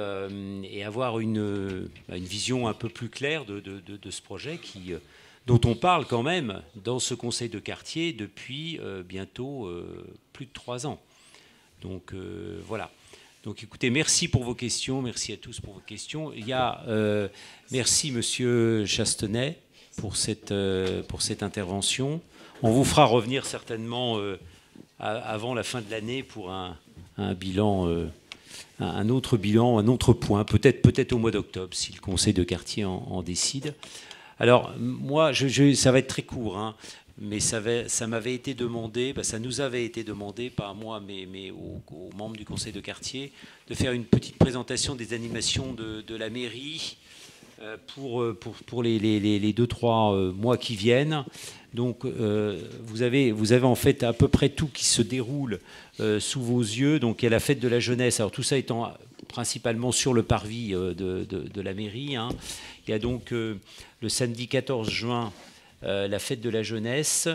avoir une vision un peu plus claire de ce projet dont on parle quand même dans ce conseil de quartier depuis bientôt plus de 3 ans. Donc voilà. Donc écoutez, merci pour vos questions, merci à tous pour vos questions. Merci Monsieur Chastenay pour cette intervention. On vous fera revenir certainement avant la fin de l'année pour un bilan, un autre bilan, un autre point, peut-être au mois d'octobre si le conseil de quartier en décide. Alors, moi, ça va être très court, hein, mais ça m'avait été demandé, ça nous avait été demandé, pas à moi, mais aux membres du conseil de quartier, de faire une petite présentation des animations de la mairie pour les 2-3 mois qui viennent. Donc, vous avez en fait à peu près tout qui se déroule sous vos yeux. Donc, il y a la fête de la jeunesse. Alors, tout ça étant principalement sur le parvis de la mairie, hein. Il y a donc le samedi 14 juin la fête de la jeunesse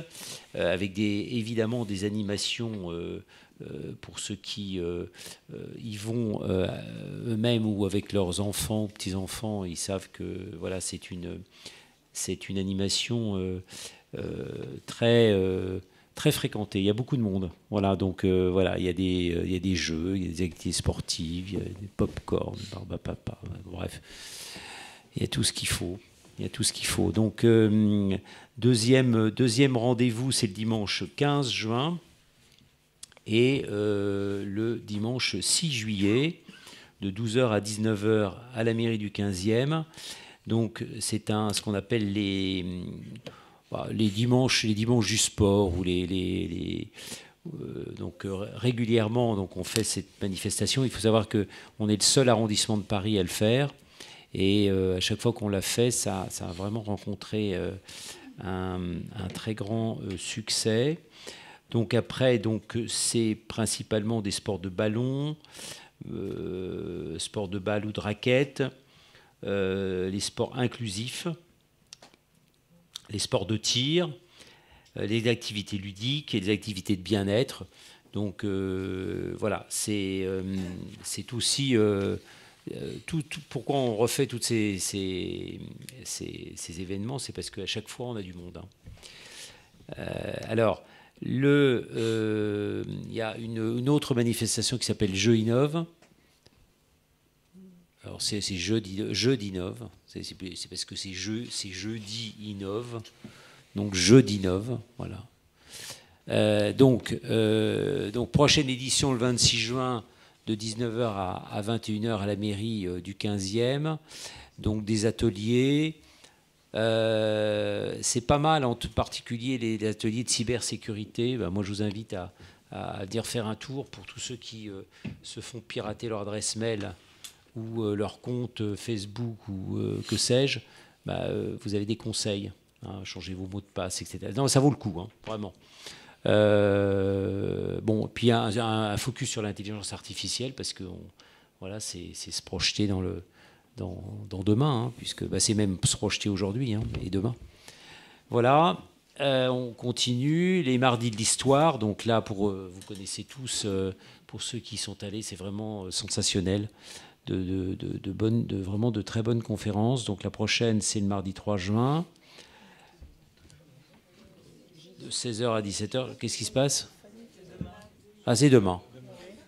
avec évidemment des animations pour ceux qui y vont eux-mêmes ou avec leurs enfants ou petits-enfants. Ils savent que voilà, c'est une animation très fréquentée. Il y a beaucoup de monde. Voilà, donc voilà, il y a des jeux, il y a des activités sportives, il y a des pop-corn, barbe à papa, bref. Il y a tout ce qu'il faut. Donc, deuxième rendez-vous, c'est le dimanche 15 juin et le dimanche 6 juillet, de 12h à 19h à la mairie du 15e. Donc, c'est ce qu'on appelle les dimanches du sport ou donc régulièrement, donc on fait cette manifestation. Il faut savoir qu'on est le seul arrondissement de Paris à le faire. Et à chaque fois qu'on l'a fait, ça a vraiment rencontré un très grand succès. Donc après, c'est principalement des sports de ballon, sports de balle ou de raquette, les sports inclusifs, les sports de tir, les activités ludiques et les activités de bien-être. Donc voilà, c'est aussi... pourquoi on refait tous ces événements, c'est parce qu'à chaque fois, on a du monde. Hein. Alors, il y a une autre manifestation qui s'appelle Jeux Innove. Alors, c'est Jeux d'Innove. C'est parce que c'est jeudi Innove. Donc, Jeux d'Innove, voilà. Donc, prochaine édition le 26 juin, de 19h à 21h à la mairie du 15e. Donc des ateliers. C'est pas mal, en particulier les ateliers de cybersécurité. Moi, je vous invite à venir faire un tour pour tous ceux qui se font pirater leur adresse mail ou leur compte Facebook ou que sais-je. Vous avez des conseils. Hein, changez vos mots de passe, etc. Non, ça vaut le coup, hein, vraiment. Bon, puis un focus sur l'intelligence artificielle parce que voilà, c'est se projeter dans demain, hein, puisque c'est même se projeter aujourd'hui, hein, et demain. Voilà, on continue les mardis de l'histoire. Donc là, vous connaissez tous, pour ceux qui sont allés, c'est vraiment sensationnel, vraiment de très bonnes conférences. Donc la prochaine, c'est le mardi 3 juin. De 16h à 17h, qu'est-ce qui se passe? Ah, c'est demain.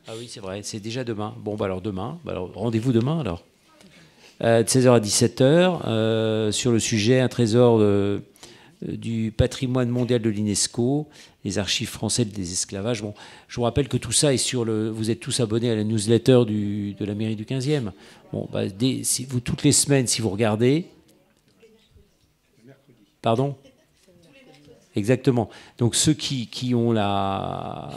Ah oui, c'est vrai, c'est déjà demain. Bon, alors demain, alors rendez-vous demain alors. De 16h à 17h, sur le sujet un trésor du patrimoine mondial de l'UNESCO, les archives françaises des esclavages. Bon, je vous rappelle que tout ça est sur le... Vous êtes tous abonnés à la newsletter de la mairie du 15e. Bon, bah, toutes les semaines, si vous regardez... Pardon ? Exactement. Donc ceux qui ont la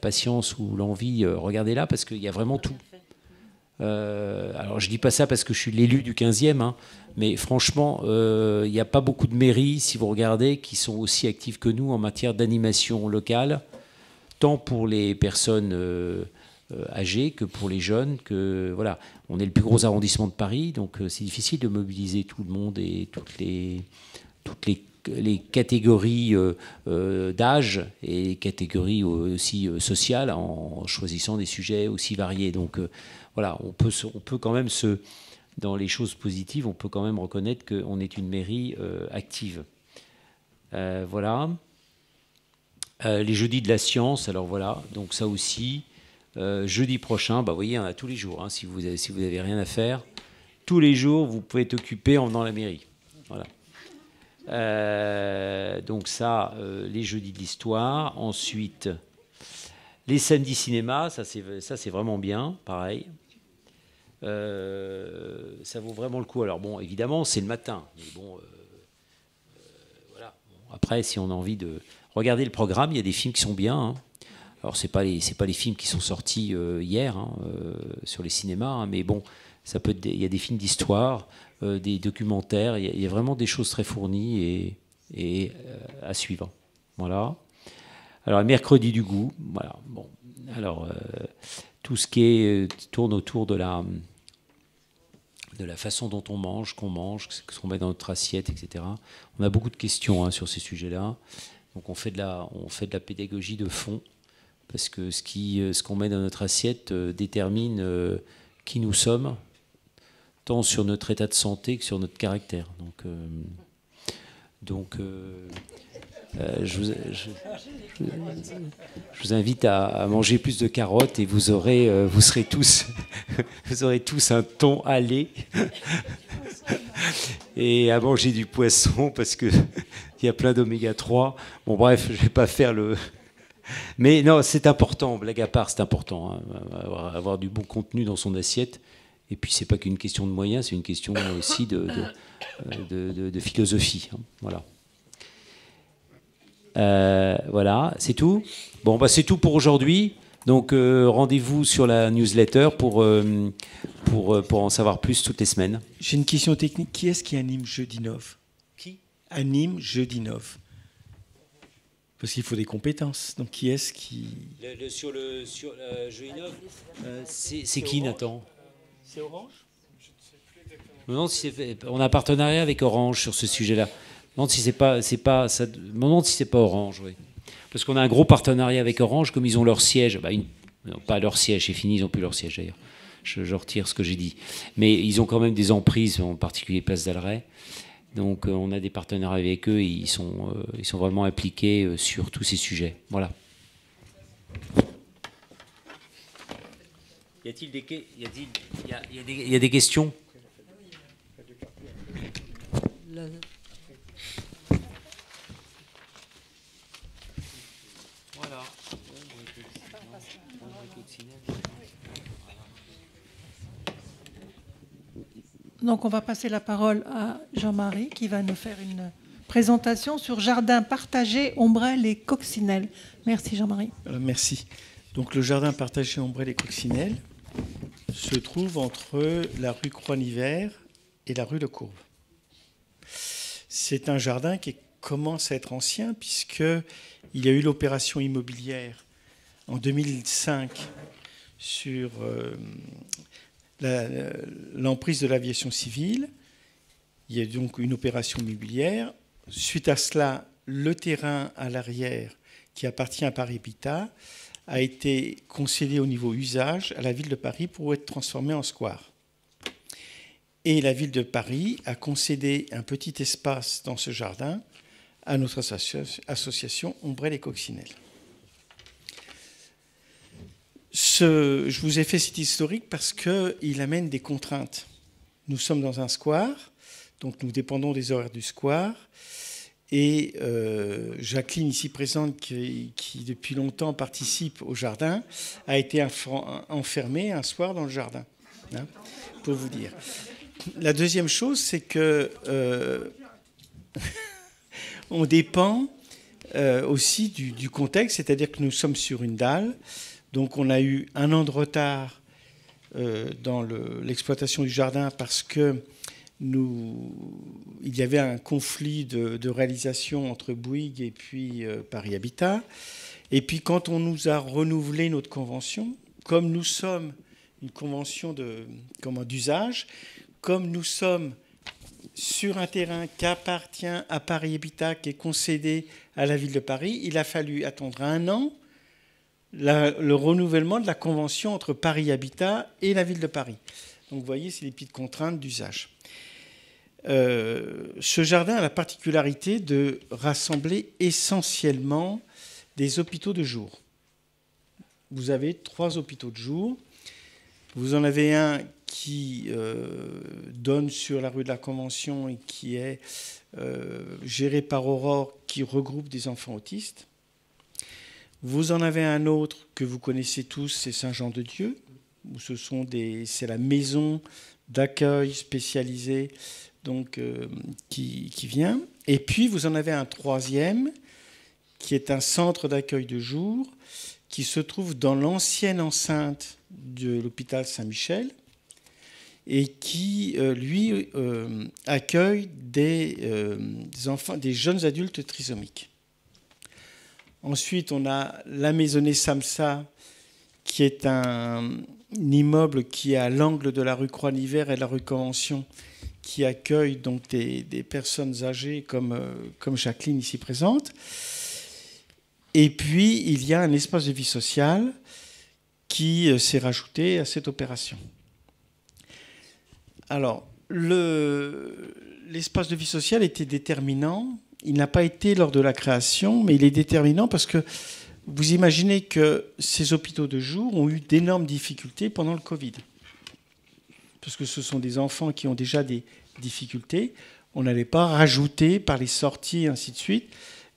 patience ou l'envie, regardez-la, parce qu'il y a vraiment tout. Alors je ne dis pas ça parce que je suis l'élu du 15e, hein, mais franchement, il n'y a pas beaucoup de mairies, si vous regardez, qui sont aussi actives que nous en matière d'animation locale, tant pour les personnes âgées que pour les jeunes. Voilà. On est le plus gros arrondissement de Paris, donc c'est difficile de mobiliser tout le monde et toutes les catégories d'âge et catégories aussi sociales en choisissant des sujets aussi variés. Donc voilà, on peut quand même dans les choses positives, on peut quand même reconnaître qu'on est une mairie active. Voilà. Les jeudis de la science, alors voilà, donc ça aussi, jeudi prochain, bah vous voyez, il y en a tous les jours, hein, si vous avez rien à faire. Tous les jours, vous pouvez être occupé en venant à la mairie. Voilà. Donc ça, les jeudis de l'histoire. Ensuite, les samedis cinéma, ça c'est vraiment bien, pareil. Ça vaut vraiment le coup. Alors bon, évidemment, c'est le matin. Mais bon, voilà. Bon, après, si on a envie de regarder le programme, il y a des films qui sont bien. Hein. Alors c'est pas les films qui sont sortis hier hein, sur les cinémas, hein, mais bon, ça peut il y a des films d'histoire. Des documentaires, il y a vraiment des choses très fournies et à suivre. Voilà. Alors, mercredi du goût, voilà. Bon. Alors, tout ce qui tourne autour de la façon dont on mange, ce qu'on met dans notre assiette, etc. On a beaucoup de questions hein, sur ces sujets-là. Donc, on fait de la pédagogie de fond, parce que ce qu'on met dans notre assiette détermine qui nous sommes, tant sur notre état de santé que sur notre caractère. Donc, je vous invite à manger plus de carottes et vous aurez tous un ton allé et à manger du poisson parce que il y a plein d'oméga 3. Bon bref, je vais pas faire le... Mais non, c'est important, blague à part, c'est important, hein, avoir du bon contenu dans son assiette. Et puis, c'est pas qu'une question de moyens, c'est une question aussi de philosophie. Hein. Voilà. Voilà, c'est tout. Bon, bah, c'est tout pour aujourd'hui. Donc, rendez-vous sur la newsletter pour en savoir plus toutes les semaines. J'ai une question technique. Qui est-ce qui anime Jeudi 9 ? Qui anime Jeudi 9 ? Parce qu'il faut des compétences. Donc, qui est-ce qui... Sur Jeudi 9, c'est qui, Nathan ? C'est Orange ? Non, on a un partenariat avec Orange sur ce sujet-là. Non, si c'est pas Orange, oui. Parce qu'on a un gros partenariat avec Orange, comme ils ont leur siège. Bah, non, pas leur siège, c'est fini, ils n'ont plus leur siège d'ailleurs. Je retire ce que j'ai dit. Mais ils ont quand même des emprises, en particulier Place d'Alray. Donc on a des partenariats avec eux et ils sont vraiment impliqués sur tous ces sujets. Voilà. Y a-t-il des questions ? Voilà. Donc on va passer la parole à Jean-Marie qui va nous faire une présentation sur jardin partagé, ombrelles et coccinelles. Merci Jean-Marie. Merci. Donc le jardin partagé ombrelles et coccinelles se trouve entre la rue Croix-Niver et la rue de Courbe. C'est un jardin qui commence à être ancien puisqu'il y a eu l'opération immobilière en 2005 sur l'emprise de l'aviation civile. Il y a donc une opération immobilière. Suite à cela, le terrain à l'arrière qui appartient à Paris Habitat a été concédé au niveau usage à la ville de Paris pour être transformé en square. Et la ville de Paris a concédé un petit espace dans ce jardin à notre association Ombrelles et Coccinelles. Je vous ai fait cet historique parce qu'il amène des contraintes. Nous sommes dans un square, donc nous dépendons des horaires du square. Et Jacqueline, ici présente, qui depuis longtemps participe au jardin, a été enfermée un soir dans le jardin, hein, pour vous dire. La deuxième chose, c'est que on dépend aussi du contexte, c'est-à-dire que nous sommes sur une dalle, donc on a eu un an de retard dans l'exploitation du jardin parce que il y avait un conflit de réalisation entre Bouygues et puis Paris Habitat. Et puis quand on nous a renouvelé notre convention, comme nous sommes une convention d'usage, comme nous sommes sur un terrain qui appartient à Paris Habitat, qui est concédé à la ville de Paris, il a fallu attendre un an le renouvellement de la convention entre Paris Habitat et la ville de Paris. Donc vous voyez, c'est les petites contraintes d'usage. Ce jardin a la particularité de rassembler essentiellement des hôpitaux de jour. Vous avez 3 hôpitaux de jour. Vous en avez un qui donne sur la rue de la Convention et qui est géré par Aurore, qui regroupe des enfants autistes. Vous en avez un autre que vous connaissez tous, c'est Saint-Jean-de-Dieu, où c'est la maison d'accueil spécialisée donc, qui vient. Et puis vous en avez un troisième, qui est un centre d'accueil de jour, qui se trouve dans l'ancienne enceinte de l'hôpital Saint-Michel, et qui, lui, accueille des enfants, des jeunes adultes trisomiques. Ensuite, on a la maisonnée Samsa, qui est un immeuble qui est à l'angle de la rue Croix-Niver et la rue Convention, qui accueille donc des personnes âgées comme Jacqueline ici présente. Et puis, il y a un espace de vie sociale qui s'est rajouté à cette opération. Alors, l'espace de vie sociale était déterminant. Il n'a pas été lors de la création, mais il est déterminant parce que vous imaginez que ces hôpitaux de jour ont eu d'énormes difficultés pendant le Covid. Parce que ce sont des enfants qui ont déjà des difficultés. On n'allait pas rajouter par les sorties et ainsi de suite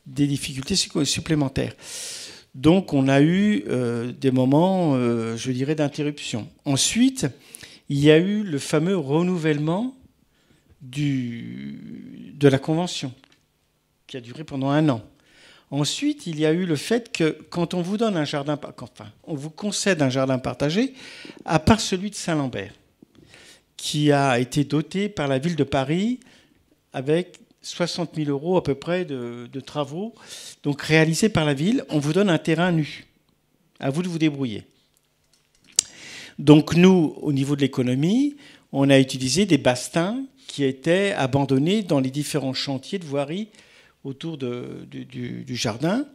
des difficultés supplémentaires. Donc on a eu des moments, je dirais, d'interruption. Ensuite, il y a eu le fameux renouvellement de la convention, qui a duré pendant 1 an. Ensuite, il y a eu le fait que quand on vous donne un jardin, on vous concède un jardin partagé, à part celui de Saint-Lambert, qui a été doté par la ville de Paris avec 60 000 € à peu près de travaux, donc réalisés par la ville, on vous donne un terrain nu. À vous de vous débrouiller. Donc nous, au niveau de l'économie, on a utilisé des bastings qui étaient abandonnés dans les différents chantiers de voirie autour du jardin.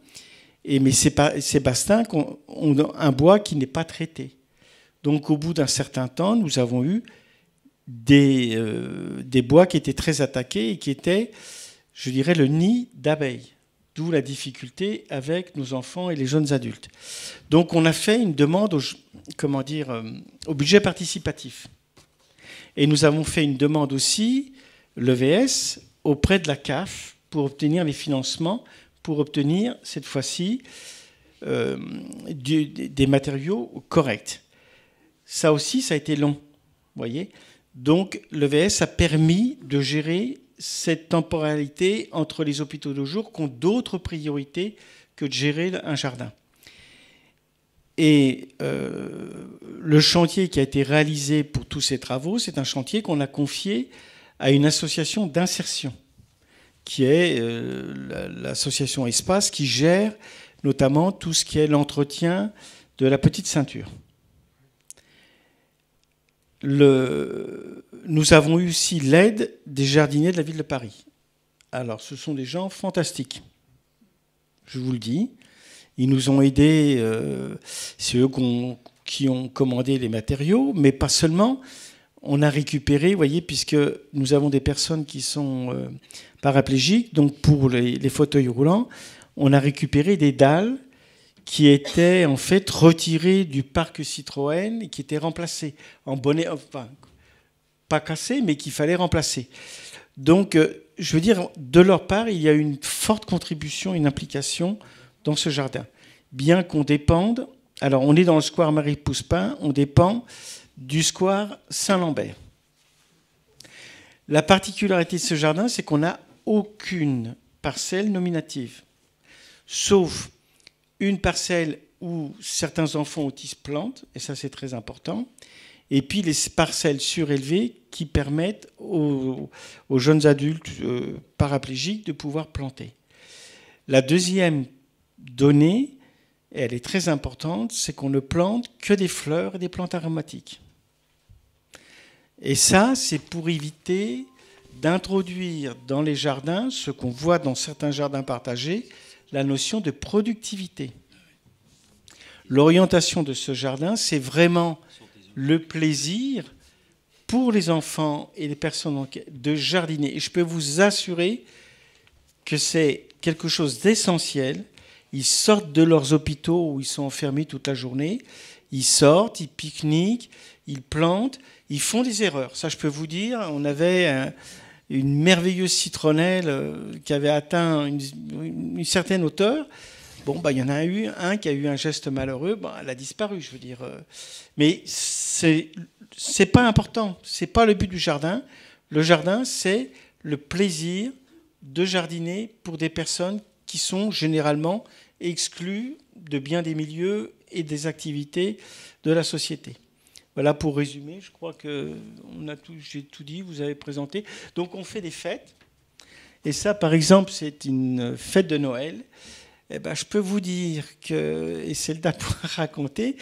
Mais ces bastings ont un bois qui n'est pas traité. Donc au bout d'un certain temps, nous avons eu des bois qui étaient très attaqués et qui étaient, je dirais, le nid d'abeilles. D'où la difficulté avec nos enfants et les jeunes adultes. Donc on a fait une demande au budget participatif. Et nous avons fait une demande aussi, l'EVS, auprès de la CAF pour obtenir les financements, pour obtenir cette fois-ci des matériaux corrects. Ça aussi, ça a été long, vous voyez. Donc l'EVS a permis de gérer cette temporalité entre les hôpitaux de jour qui ont d'autres priorités que de gérer un jardin. Et le chantier qui a été réalisé pour tous ces travaux, c'est un chantier qu'on a confié à une association d'insertion, qui est l'association Espace, qui gère notamment tout ce qui est l'entretien de la petite ceinture. Nous avons eu aussi l'aide des jardiniers de la ville de Paris. Alors, ce sont des gens fantastiques, je vous le dis. Ils nous ont aidés, c'est eux qui ont commandé les matériaux, mais pas seulement. On a récupéré, vous voyez, puisque nous avons des personnes qui sont paraplégiques, donc pour les fauteuils roulants, on a récupéré des dalles qui étaient en fait retirées du parc Citroën et qui étaient remplacées en bonnet, enfin, pas cassés, mais qu'il fallait remplacer. Donc, je veux dire, de leur part, il y a une forte contribution, une implication dans ce jardin. Bien qu'on dépende, alors on est dans le square Marie-Pouspin, on dépend du square Saint-Lambert. La particularité de ce jardin, c'est qu'on n'a aucune parcelle nominative, sauf une parcelle où certains enfants autistes plantent, et ça c'est très important, et puis les parcelles surélevées qui permettent aux jeunes adultes paraplégiques de pouvoir planter. La deuxième donnée, et elle est très importante, c'est qu'on ne plante que des fleurs et des plantes aromatiques. Et ça, c'est pour éviter d'introduire dans les jardins, ce qu'on voit dans certains jardins partagés, la notion de productivité. L'orientation de ce jardin, c'est vraiment le plaisir pour les enfants et les personnes de jardiner. Et je peux vous assurer que c'est quelque chose d'essentiel. Ils sortent de leurs hôpitaux où ils sont enfermés toute la journée. Ils sortent, ils pique-niquent, ils plantent, ils font des erreurs. Ça, je peux vous dire, on avait une merveilleuse citronnelle qui avait atteint une certaine hauteur. Bon, il y en a eu un qui a eu un geste malheureux, elle a disparu, je veux dire. Mais c'est pas important, c'est pas le but du jardin. Le jardin, c'est le plaisir de jardiner pour des personnes qui sont généralement exclues de bien des milieux et des activités de la société. Voilà pour résumer, je crois que j'ai tout dit, vous avez présenté. Donc on fait des fêtes, et ça par exemple c'est une fête de Noël. Eh ben, je peux vous dire que, et c'est le cas pour raconter,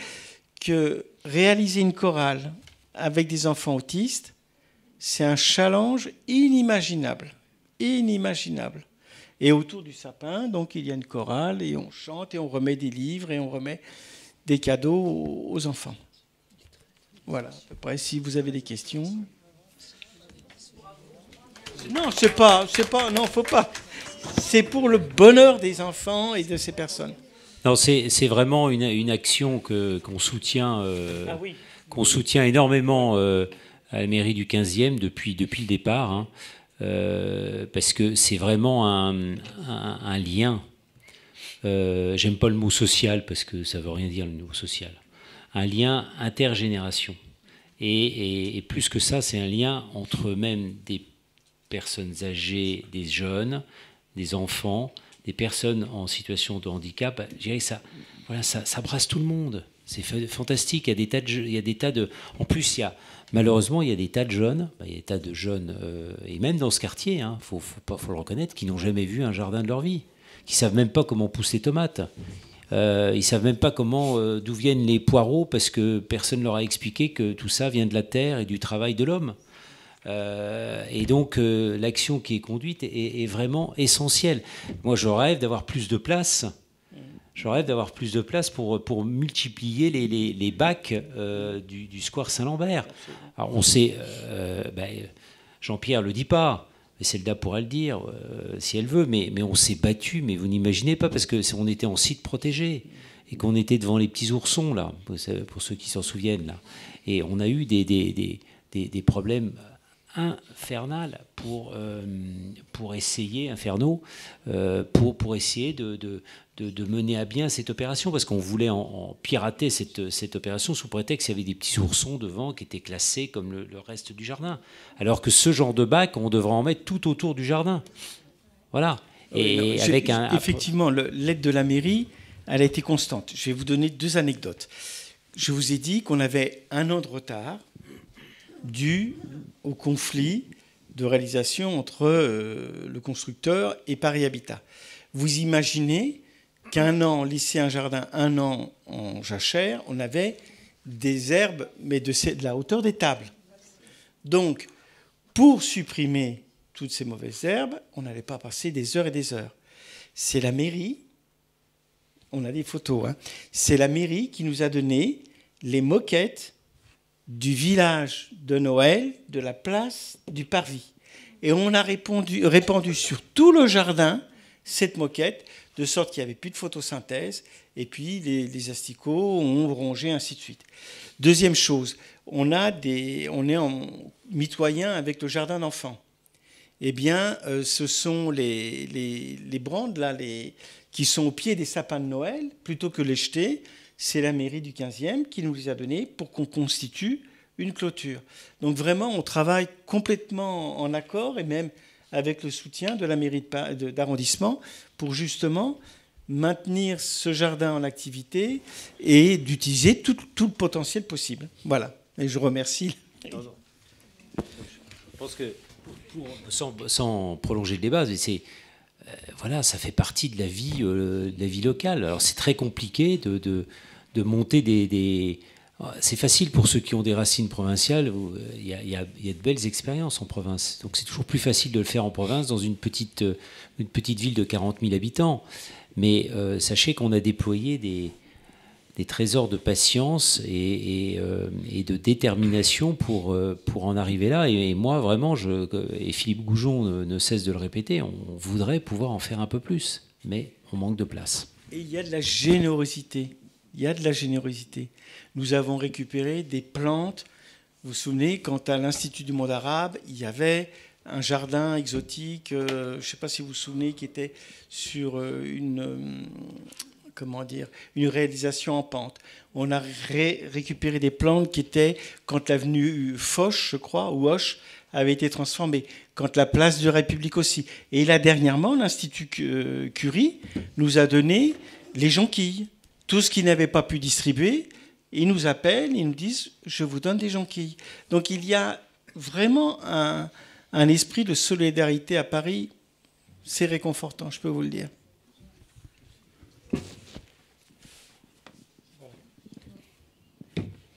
que réaliser une chorale avec des enfants autistes, c'est un challenge inimaginable. Inimaginable. Et autour du sapin, donc, il y a une chorale, et on chante, et on remet des livres, et on remet des cadeaux aux enfants. Voilà, à peu près, si vous avez des questions. Non, non, faut pas. C'est pour le bonheur des enfants et de ces personnes. Non, c'est vraiment une action qu'on soutient, qu'on soutient énormément à la mairie du 15e depuis le départ, hein, parce que c'est vraiment un lien. J'aime pas le mot social parce que ça veut rien dire le mot social. Un lien intergénération. Et plus que ça, c'est un lien entre même des personnes âgées, des jeunes, des enfants, des personnes en situation de handicap. Je dirais que ça brasse tout le monde. C'est fantastique. Il y a des tas de. En plus, malheureusement, il y a des tas de jeunes. Il y a des tas de jeunes, et même dans ce quartier, hein, faut le reconnaître, qui n'ont jamais vu un jardin de leur vie, qui savent même pas comment poussent les tomates. Ils savent même pas d'où viennent les poireaux parce que personne leur a expliqué que tout ça vient de la terre et du travail de l'homme. Et donc l'action qui est conduite est vraiment essentielle. Moi, je rêve d'avoir plus de place. Je rêve d'avoir plus de place pour multiplier les bacs du square Saint-Lambert. Alors on sait, Jean-Pierre le dit pas. Mais Selda pourra le dire si elle veut, mais on s'est battu, mais vous n'imaginez pas, parce qu'on était en site protégé et qu'on était devant les petits oursons, là, pour ceux qui s'en souviennent. Là. Et on a eu des problèmes infernaux pour essayer de mener à bien cette opération, parce qu'on voulait en pirater cette opération sous prétexte qu'il y avait des petits oursons devant qui étaient classés comme le reste du jardin. Alors que ce genre de bac, on devrait en mettre tout autour du jardin. Voilà. Et effectivement, l'aide de la mairie, elle a été constante. Je vais vous donner 2 anecdotes. Je vous ai dit qu'on avait 1 an de retard dû au conflit de réalisation entre le constructeur et Paris Habitat. Vous imaginez qu'un an, laisser un jardin 1 an en jachère, on avait des herbes, mais de la hauteur des tables. Donc, pour supprimer toutes ces mauvaises herbes, on n'allait pas passer des heures et des heures. C'est la mairie, on a des photos, hein, c'est la mairie qui nous a donné les moquettes du village de Noël, de la place du Parvis. Et on a répandu sur tout le jardin cette moquette, de sorte qu'il n'y avait plus de photosynthèse, et puis les asticots ont rongé, ainsi de suite. Deuxième chose, on est en mitoyen avec le jardin d'enfants. Eh bien, ce sont les brandes là, qui sont au pied des sapins de Noël, plutôt que les jeter. C'est la mairie du 15e qui nous les a donnés pour qu'on constitue une clôture. Donc vraiment, on travaille complètement en accord, et même avec le soutien de la mairie d'arrondissement, pour justement maintenir ce jardin en activité et d'utiliser tout le potentiel possible. Voilà. Et je remercie. Je pense que, sans prolonger le débat, voilà, ça fait partie de la vie locale. Alors c'est très compliqué de monter des... C'est facile pour ceux qui ont des racines provinciales. Il y a de belles expériences en province. Donc c'est toujours plus facile de le faire en province, dans une petite ville de 40 000 habitants. Mais sachez qu'on a déployé des trésors de patience et de détermination pour en arriver là. Et moi, vraiment, et Philippe Goujon ne cesse de le répéter, on voudrait pouvoir en faire un peu plus. Mais on manque de place. Et il y a de la générosité. Nous avons récupéré des plantes. Vous vous souvenez, quand à l'Institut du monde arabe, il y avait un jardin exotique, je ne sais pas si vous vous souvenez, qui était sur une réalisation en pente. On a récupéré des plantes qui étaient, quand l'avenue Foch, je crois, ou Hoche, avait été transformée, quand la place de République aussi. Et là, dernièrement, l'Institut Curie nous a donné les jonquilles. Tout ce qu'ils n'avaient pas pu distribuer, ils nous appellent, ils nous disent « je vous donne des jonquilles ». Donc il y a vraiment un esprit de solidarité à Paris. C'est réconfortant, je peux vous le dire.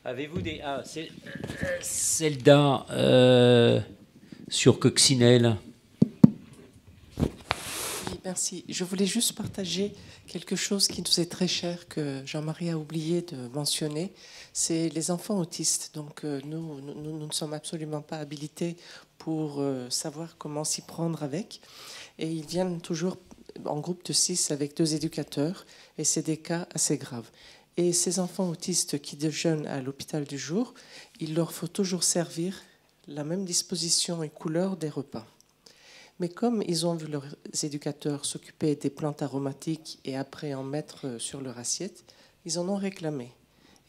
Avez-vous des... Ah, Zelda, sur Coccinelle. Oui, merci. Je voulais juste partager quelque chose qui nous est très cher, que Jean-Marie a oublié de mentionner, c'est les enfants autistes. Donc nous ne sommes absolument pas habilités pour savoir comment s'y prendre avec. Et ils viennent toujours en groupe de 6 avec 2 éducateurs, et c'est des cas assez graves. Et ces enfants autistes qui déjeunent à l'hôpital du jour, il leur faut toujours servir la même disposition et couleur des repas. Mais comme ils ont vu leurs éducateurs s'occuper des plantes aromatiques et après en mettre sur leur assiette, ils en ont réclamé.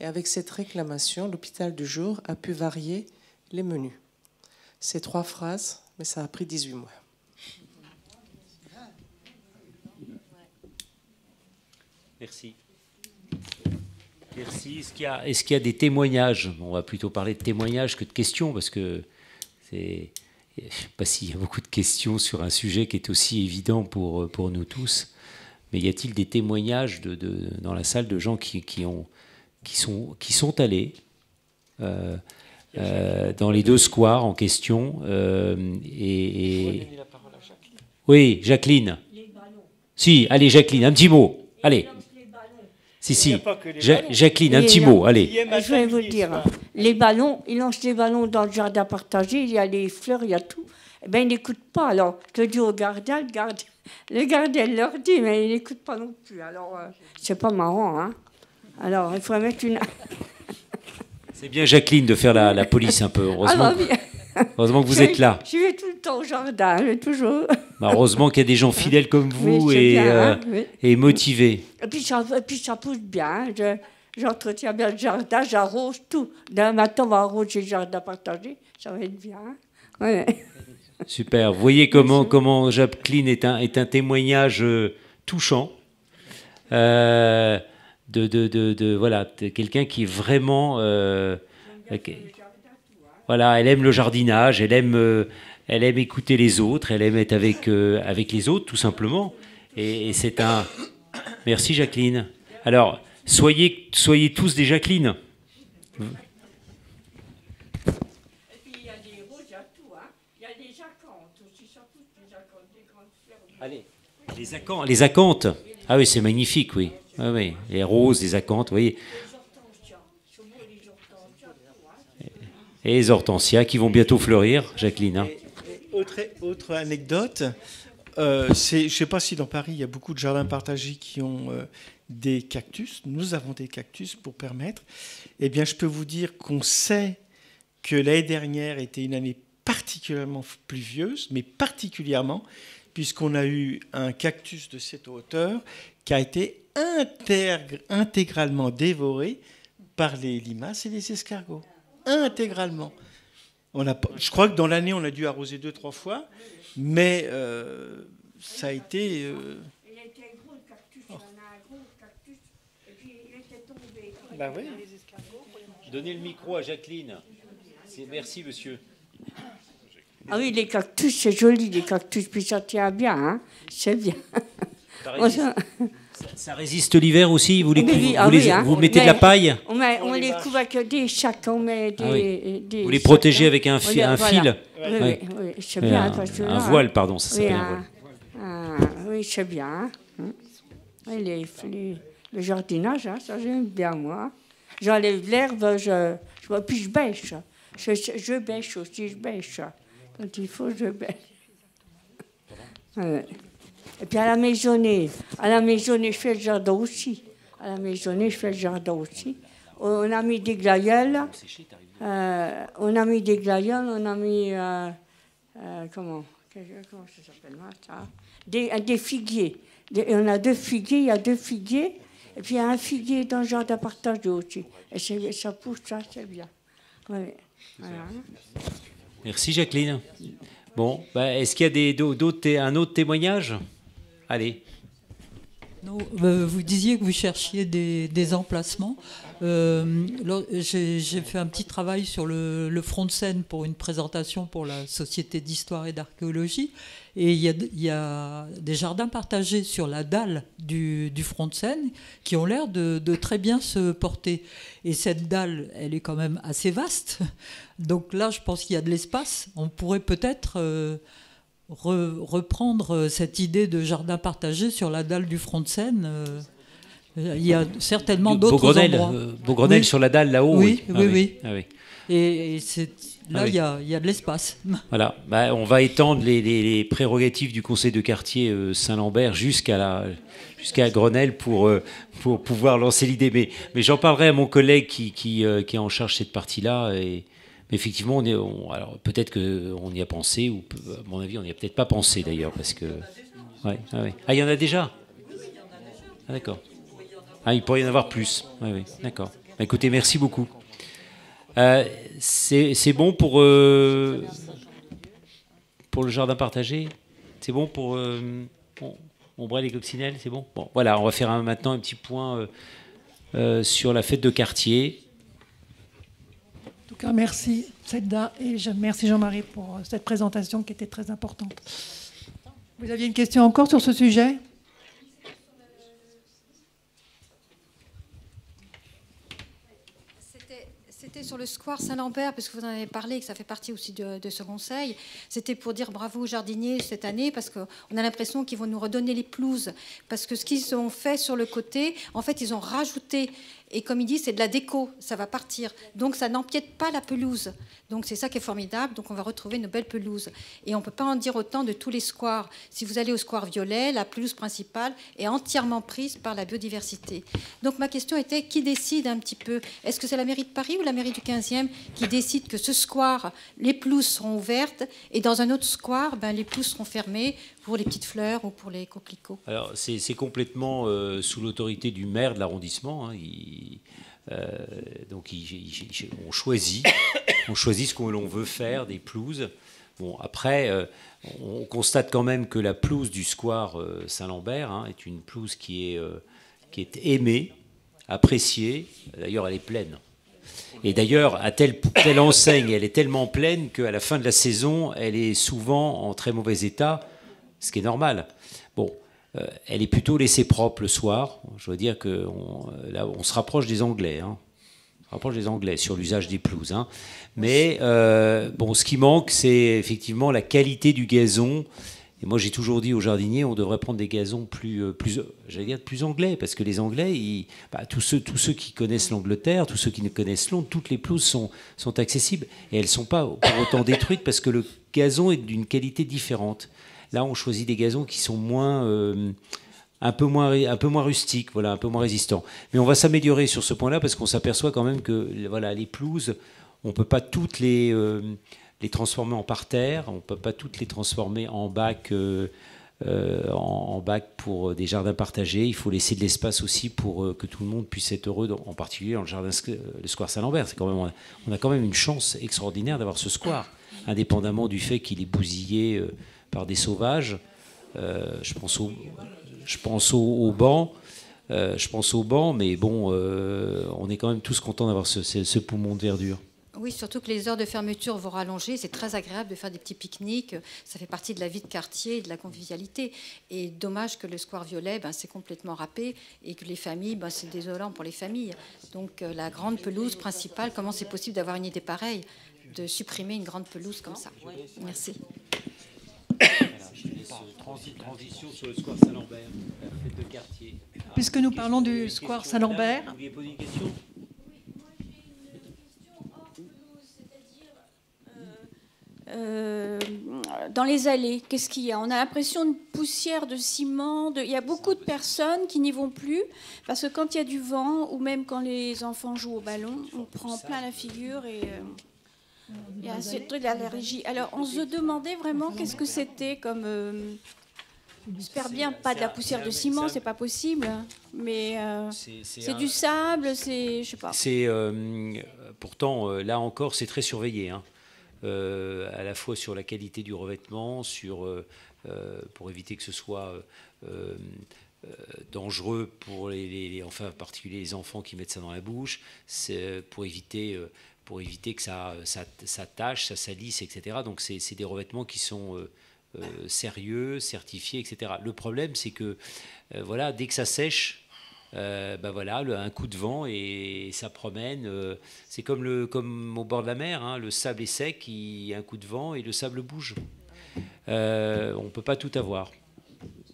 Et avec cette réclamation, l'hôpital du jour a pu varier les menus. C'est 3 phrases, mais ça a pris 18 mois. Merci. Merci. Est-ce qu'il y a des témoignages? On va plutôt parler de témoignages que de questions, parce que c'est... Je ne sais pas s'il y a beaucoup de questions sur un sujet qui est aussi évident pour nous tous, mais y a-t-il des témoignages dans la salle de gens qui sont allés dans les 2 squares en question Oui, Jacqueline. Si, allez, Jacqueline, un petit mot. Allez. Si. Jacqueline, un petit mot, allez. Je vais vous dire, les ballons, ils lancent des ballons dans le jardin partagé, il y a les fleurs, il y a tout. Eh bien, ils n'écoutent pas. Alors, je le dis au gardien, le gardien leur dit, mais ils n'écoutent pas non plus. Alors, c'est pas marrant, hein. Alors, il faut mettre une... C'est bien, Jacqueline, de faire la police un peu, heureusement. Heureusement que vous êtes là. Je vais tout le temps au jardin, toujours. Heureusement qu'il y a des gens fidèles comme vous et motivés. Et puis ça pousse bien. J'entretiens bien le jardin, j'arrose tout. Demain matin, on va arroser le jardin partagé. Ça va être bien. Ouais. Super. Vous voyez comment Jacqueline est un témoignage touchant de quelqu'un qui est vraiment... Voilà, elle aime le jardinage, elle aime écouter les autres, elle aime être avec les autres, tout simplement. Et c'est un... Merci, Jacqueline. Alors, soyez tous des Jacqueline. Et puis, il y a des roses, il y a tout. Hein. Il y a des acanthes aussi, ça pousse des acanthes, des grandes fleurs. Allez. Les acanthes. Ah oui, c'est magnifique, oui. Ah oui. Les roses, les acanthes, vous voyez. Et les hortensias qui vont bientôt fleurir, Jacqueline. Hein. Autre anecdote, je ne sais pas si dans Paris, il y a beaucoup de jardins partagés qui ont des cactus. Nous avons des cactus pour permettre. Eh bien, je peux vous dire qu'on sait que l'année dernière était une année particulièrement pluvieuse, mais particulièrement puisqu'on a eu un cactus de cette hauteur qui a été intégralement dévoré par les limaces et les escargots. Intégralement. Je crois que dans l'année, on a dû arroser 2-3 fois, mais ça a été... Il était gros le cactus, il y en a un gros cactus, et puis il était tombé. Bah oui. Donnez le micro à Jacqueline. Merci, monsieur. Ah oui, les cactus, c'est joli, les cactus, puis ça tient bien, hein, c'est bien. Ça résiste l'hiver aussi. Vous mettez de la paille. On les couvre avec des sacs, on met des vous les protégez avec un fil. Oui, c'est bien. Un voile, pardon, ça s'appelle un voile. Oui, c'est bien. Oui, le jardinage, hein, ça j'aime bien, moi. J'enlève l'herbe, puis je bêche. Je bêche aussi, je bêche. Quand il faut, je bêche. Et puis à la maisonnée, je fais le jardin aussi. On a mis des glaïeuls. On a mis comment ça s'appelle ça? Des figuiers. On a 2 figuiers, il y a 2 figuiers. Et puis il y a un figuier dans le jardin partagé aussi. Et ça pousse, ça, c'est bien. Ouais. Voilà. Merci Jacqueline. Bon, est-ce qu'il y a un autre témoignage? Allez. Non, vous disiez que vous cherchiez des emplacements. J'ai fait un petit travail sur le front de scène pour une présentation pour la Société d'histoire et d'archéologie. Et il y a des jardins partagés sur la dalle du front de scène qui ont l'air de très bien se porter. Et cette dalle, elle est quand même assez vaste. Donc là, je pense qu'il y a de l'espace. On pourrait peut-être... reprendre cette idée de jardin partagé sur la dalle du front de scène. Il y a certainement d'autres endroits. Beaugrenelle sur la dalle là-haut. Oui. Et là, il y a de l'espace. Voilà. On va étendre les prérogatives du conseil de quartier Saint-Lambert jusqu'à Grenelle pour pouvoir lancer l'idée. Mais j'en parlerai à mon collègue qui est en charge de cette partie-là. Mais effectivement, alors peut-être qu'on y a pensé, ou à mon avis, on n'y a peut-être pas pensé d'ailleurs, parce que... Ah, il y en a déjà? Ah, d'accord. Ah, il pourrait y en avoir plus. Oui, d'accord. Écoutez, merci beaucoup. C'est bon pour le jardin partagé? C'est bon pour Ombrelle et Coccinelle? C'est bon? Bon, voilà, on va faire maintenant un petit point sur la fête de quartier. En tout cas, merci Zelda et merci Jean-Marie pour cette présentation qui était très importante. Vous aviez une question encore sur ce sujet? C'était sur le square Saint-Lambert, parce que vous en avez parlé, et que ça fait partie aussi de ce conseil. C'était pour dire bravo aux jardiniers cette année, parce qu'on a l'impression qu'ils vont nous redonner les pelouses. Parce que ce qu'ils ont fait sur le côté, en fait, ils ont rajouté. Et comme il dit, c'est de la déco, ça va partir. Donc ça n'empiète pas la pelouse. Donc c'est ça qui est formidable. Donc on va retrouver une belle pelouse. Et on ne peut pas en dire autant de tous les squares. Si vous allez au square Violet, la pelouse principale est entièrement prise par la biodiversité. Donc ma question était, qui décide un petit peu? Est-ce que c'est la mairie de Paris ou la mairie du 15e qui décide que ce square, les pelouses seront ouvertes et dans un autre square, les pelouses seront fermées pour les petites fleurs ou pour les coquelicots? Alors c'est complètement sous l'autorité du maire de l'arrondissement. Donc on choisit ce que l'on veut faire des pelouses. Bon, après, on constate quand même que la pelouse du square Saint-Lambert est une pelouse qui est aimée, appréciée. D'ailleurs, elle est pleine. Et d'ailleurs, à telle enseigne, elle est tellement pleine qu'à la fin de la saison, elle est souvent en très mauvais état, ce qui est normal. Bon. Elle est plutôt laissée propre le soir. Je veux dire que là, on se rapproche des Anglais. On se rapproche des Anglais sur l'usage des pelouses. Mais ce qui manque, c'est effectivement la qualité du gazon. Et moi, j'ai toujours dit aux jardiniers, on devrait prendre des gazons plus anglais, parce que les Anglais, tous ceux qui connaissent l'Angleterre, tous ceux qui ne connaissent Londres, toutes les pelouses sont accessibles. Et elles ne sont pas pour autant détruites, parce que le gazon est d'une qualité différente. Là, on choisit des gazons qui sont un peu moins rustiques, voilà, un peu moins résistants. Mais on va s'améliorer sur ce point-là parce qu'on s'aperçoit quand même que voilà, les pelouses, on ne peut pas toutes les transformer en parterre, on ne peut pas toutes les transformer en bac pour des jardins partagés. Il faut laisser de l'espace aussi pour que tout le monde puisse être heureux, en particulier dans le square Saint-Lambert. On a quand même une chance extraordinaire d'avoir ce square, indépendamment du fait qu'il est bousillé par des sauvages. Je pense au banc. Mais bon, on est quand même tous contents d'avoir ce poumon de verdure. Oui, surtout que les heures de fermeture vont rallonger. C'est très agréable de faire des petits pique-niques. Ça fait partie de la vie de quartier et de la convivialité. Et dommage que le square Violet, c'est complètement râpé et que les familles, c'est désolant pour les familles. Donc la grande pelouse principale, comment c'est possible d'avoir une idée pareille, de supprimer une grande pelouse comme ça? Merci. Transition sur le square Saint-Lambert, fête de quartier. Puisque nous parlons du square Saint-Lambert. Vous vouliez poser une question ? Dans les allées, qu'est-ce qu'il y a? On a l'impression de poussière, de ciment. Il y a beaucoup de personnes qui n'y vont plus parce que quand il y a du vent ou même quand les enfants jouent au ballon, on prend plein la figure et il y a un truc d'allergie. Alors on se demandait vraiment qu'est-ce que c'était comme. J'espère bien pas de la poussière de ciment, c'est pas possible. Mais c'est du sable, c'est je sais pas. Pourtant là encore c'est très surveillé. Hein. À la fois sur la qualité du revêtement, pour éviter que ce soit dangereux pour enfin en particulier les enfants qui mettent ça dans la bouche, c'est pour éviter que ça tâche, ça salisse, etc. Donc c'est des revêtements qui sont sérieux, certifiés, etc. Le problème c'est que voilà, dès que ça sèche, un coup de vent et ça promène. C'est comme au bord de la mer, hein, le sable est sec, il y a un coup de vent et le sable bouge. On ne peut pas tout avoir.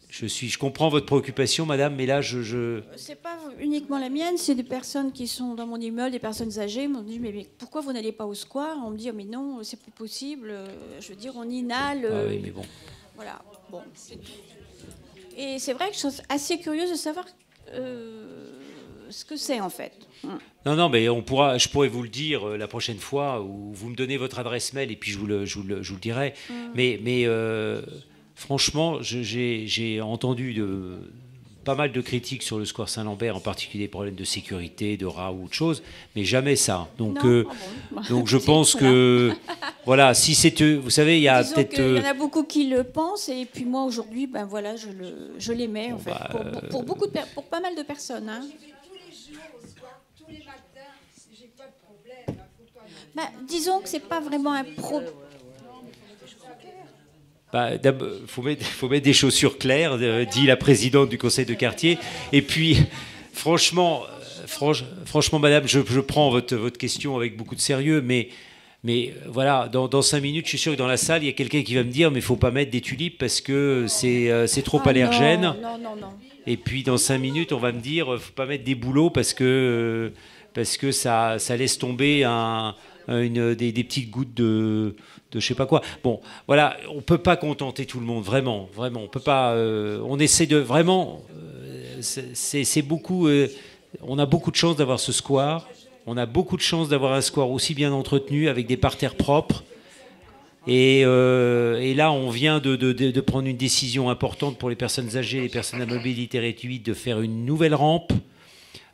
Je comprends votre préoccupation, madame, mais là, C'est pas uniquement la mienne, c'est des personnes qui sont dans mon immeuble, des personnes âgées, m'ont dit mais pourquoi vous n'allez pas au square? On me dit mais non, c'est plus possible. Je veux dire, on inhale. Ah oui, mais bon. Voilà. Bon. Et c'est vrai que je suis assez curieuse de savoir. Ce que c'est en fait. Non, mais je pourrais vous le dire la prochaine fois, où vous me donnez votre adresse mail et puis je vous le dirai. Mais franchement, j'ai entendu pas mal de critiques sur le square Saint-Lambert, en particulier des problèmes de sécurité, de rats ou autre chose, mais jamais ça. Donc je pense que voilà, si c'est, vous savez, il y a peut-être. Il y en a beaucoup qui le pensent et puis moi aujourd'hui, voilà, je l'aimais en fait pour pas mal de personnes. Hein. Disons que c'est pas vraiment un problème. Faut mettre des chaussures claires, dit la présidente du conseil de quartier. Et puis, franchement, madame, je prends votre question avec beaucoup de sérieux, mais voilà, dans 5 minutes, je suis sûr que dans la salle, il y a quelqu'un qui va me dire mais il ne faut pas mettre des tulipes parce que c'est trop allergène. Non. Et puis, dans 5 minutes, on va me dire il ne faut pas mettre des bouleaux parce que ça laisse tomber des petites gouttes de je sais pas quoi. Bon, voilà, on peut pas contenter tout le monde, vraiment, on peut pas. On essaie de vraiment. C'est beaucoup. On a beaucoup de chance d'avoir ce square. On a beaucoup de chance d'avoir un square aussi bien entretenu avec des parterres propres. Et là, on vient de prendre une décision importante pour les personnes âgées, les personnes à mobilité réduite, de faire une nouvelle rampe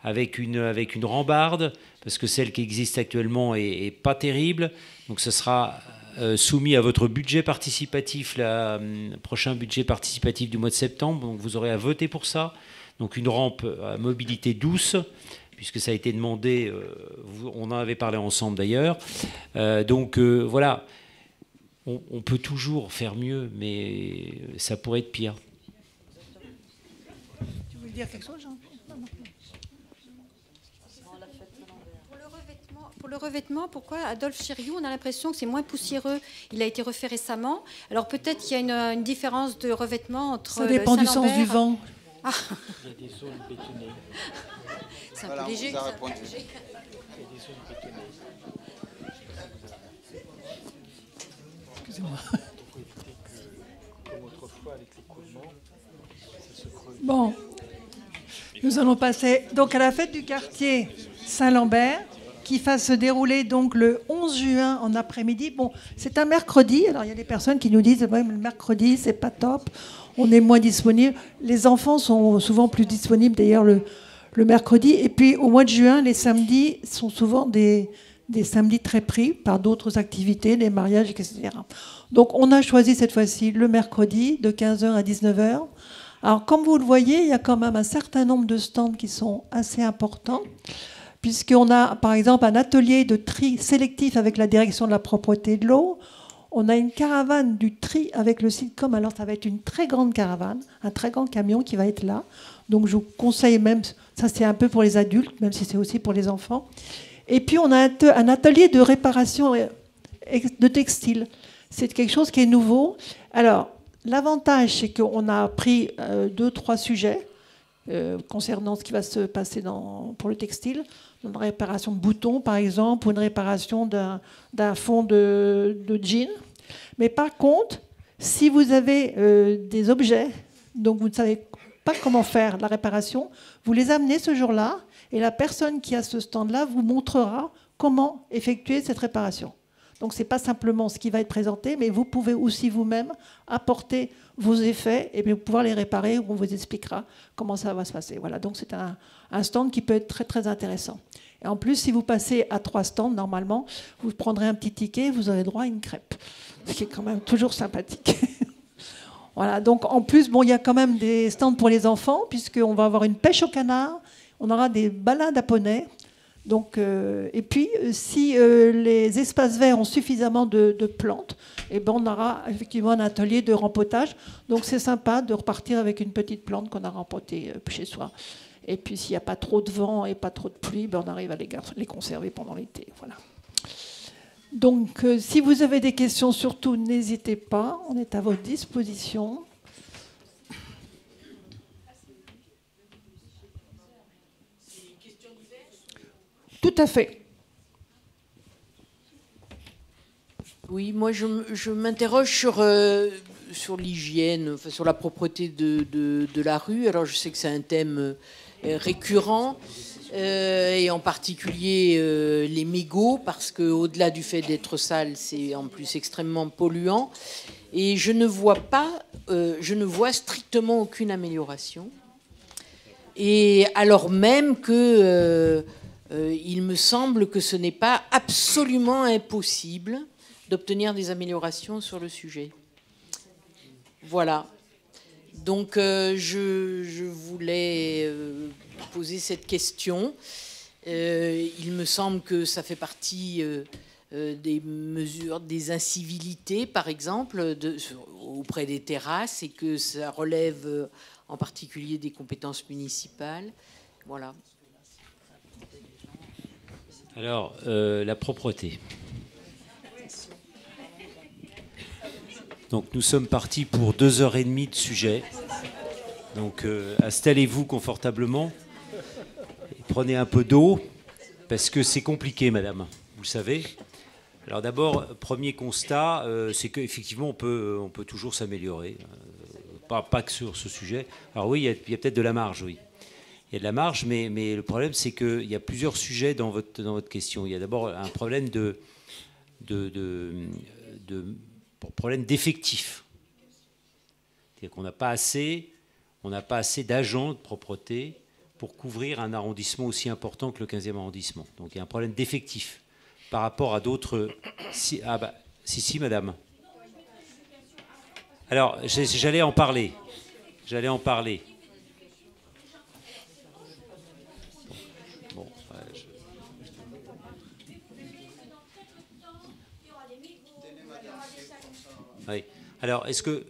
avec une rambarde, parce que celle qui existe actuellement est pas terrible. Donc, ce sera soumis à votre budget participatif, le prochain budget participatif du mois de septembre. Donc, vous aurez à voter pour ça. Donc, une rampe à mobilité douce, puisque ça a été demandé, on en avait parlé ensemble d'ailleurs. Voilà, on peut toujours faire mieux, mais ça pourrait être pire. Tu veux dire quelque chose, Jean? Pour le revêtement, pourquoi Adolphe Chiriou, on a l'impression que c'est moins poussiéreux. Il a été refait récemment. Alors peut-être qu'il y a une différence de revêtement entre. Ça dépend du sens du vent. Ah. Il y a des zones bétonnées. C'est un peu léger. Excusez-moi. Nous allons passer donc à la fête du quartier Saint-Lambert, qui va se dérouler donc le 11 juin en après-midi. Bon, c'est un mercredi. Alors, il y a des personnes qui nous disent même le mercredi, c'est pas top, on est moins disponible. Les enfants sont souvent plus disponibles, d'ailleurs, le mercredi. Et puis, au mois de juin, les samedis sont souvent des samedis très pris par d'autres activités, des mariages, etc. Donc, on a choisi cette fois-ci le mercredi de 15h à 19h. Alors, comme vous le voyez, il y a quand même un certain nombre de stands qui sont assez importants, puisqu'on a, par exemple, un atelier de tri sélectif avec la direction de la propreté de l'eau. On a une caravane du tri avec le Sitcom. Alors, ça va être une très grande caravane, un très grand camion qui va être là. Donc, je vous conseille même, ça c'est un peu pour les adultes, même si c'est aussi pour les enfants. Et puis, on a un atelier de réparation de textiles. C'est quelque chose qui est nouveau. Alors, l'avantage, c'est qu'on a pris 2-3 sujets concernant ce qui va se passer pour le textile. Une réparation de boutons, par exemple, ou une réparation d'un fond de jean. Mais par contre, si vous avez des objets, donc vous ne savez pas comment faire la réparation, vous les amenez ce jour-là, et la personne qui a ce stand-là vous montrera comment effectuer cette réparation. Donc, ce n'est pas simplement ce qui va être présenté, mais vous pouvez aussi vous-même apporter vos effets et pouvoir les réparer. On vous expliquera comment ça va se passer. Voilà, donc c'est un stand qui peut être très, très intéressant. Et en plus, si vous passez à 3 stands, normalement, vous prendrez un petit ticket, vous aurez droit à une crêpe, ce qui est quand même toujours sympathique. Voilà, donc en plus, bon, il y a quand même des stands pour les enfants, puisqu'on va avoir une pêche au canard, on aura des balades à poney. Donc, et puis, si les espaces verts ont suffisamment de plantes, eh ben, on aura effectivement un atelier de rempotage. Donc, c'est sympa de repartir avec une petite plante qu'on a rempotée chez soi. Et puis, s'il n'y a pas trop de vent et pas trop de pluie, ben, on arrive à les conserver pendant l'été. Voilà. Donc, si vous avez des questions, surtout, n'hésitez pas. On est à votre disposition. Tout à fait. Oui, moi je m'interroge sur l'hygiène, enfin, sur la propreté de la rue. Alors je sais que c'est un thème récurrent, et en particulier les mégots, parce qu'au-delà du fait d'être sale, c'est en plus extrêmement polluant. Et je ne vois strictement aucune amélioration. Et alors même que... il me semble que ce n'est pas absolument impossible d'obtenir des améliorations sur le sujet. Voilà. Donc, je voulais poser cette question. Il me semble que ça fait partie des mesures, des incivilités, par exemple, auprès des terrasses, et que ça relève en particulier des compétences municipales. Voilà. Alors, la propreté. Donc, nous sommes partis pour 2h30 de sujet. Donc, installez-vous confortablement. Et prenez un peu d'eau, parce que c'est compliqué, madame, vous le savez. Alors d'abord, premier constat, c'est qu'effectivement, on peut toujours s'améliorer. Pas que sur ce sujet. Alors oui, il y a peut-être de la marge, oui. Il y a de la marge, mais le problème, c'est qu'il y a plusieurs sujets dans votre question. Il y a d'abord un problème problème d'effectifs. C'est-à-dire qu'on n'a pas assez d'agents de propreté pour couvrir un arrondissement aussi important que le 15e arrondissement. Donc il y a un problème d'effectifs par rapport à d'autres... Si, madame. Alors, j'allais en parler. Oui. Alors, est-ce que...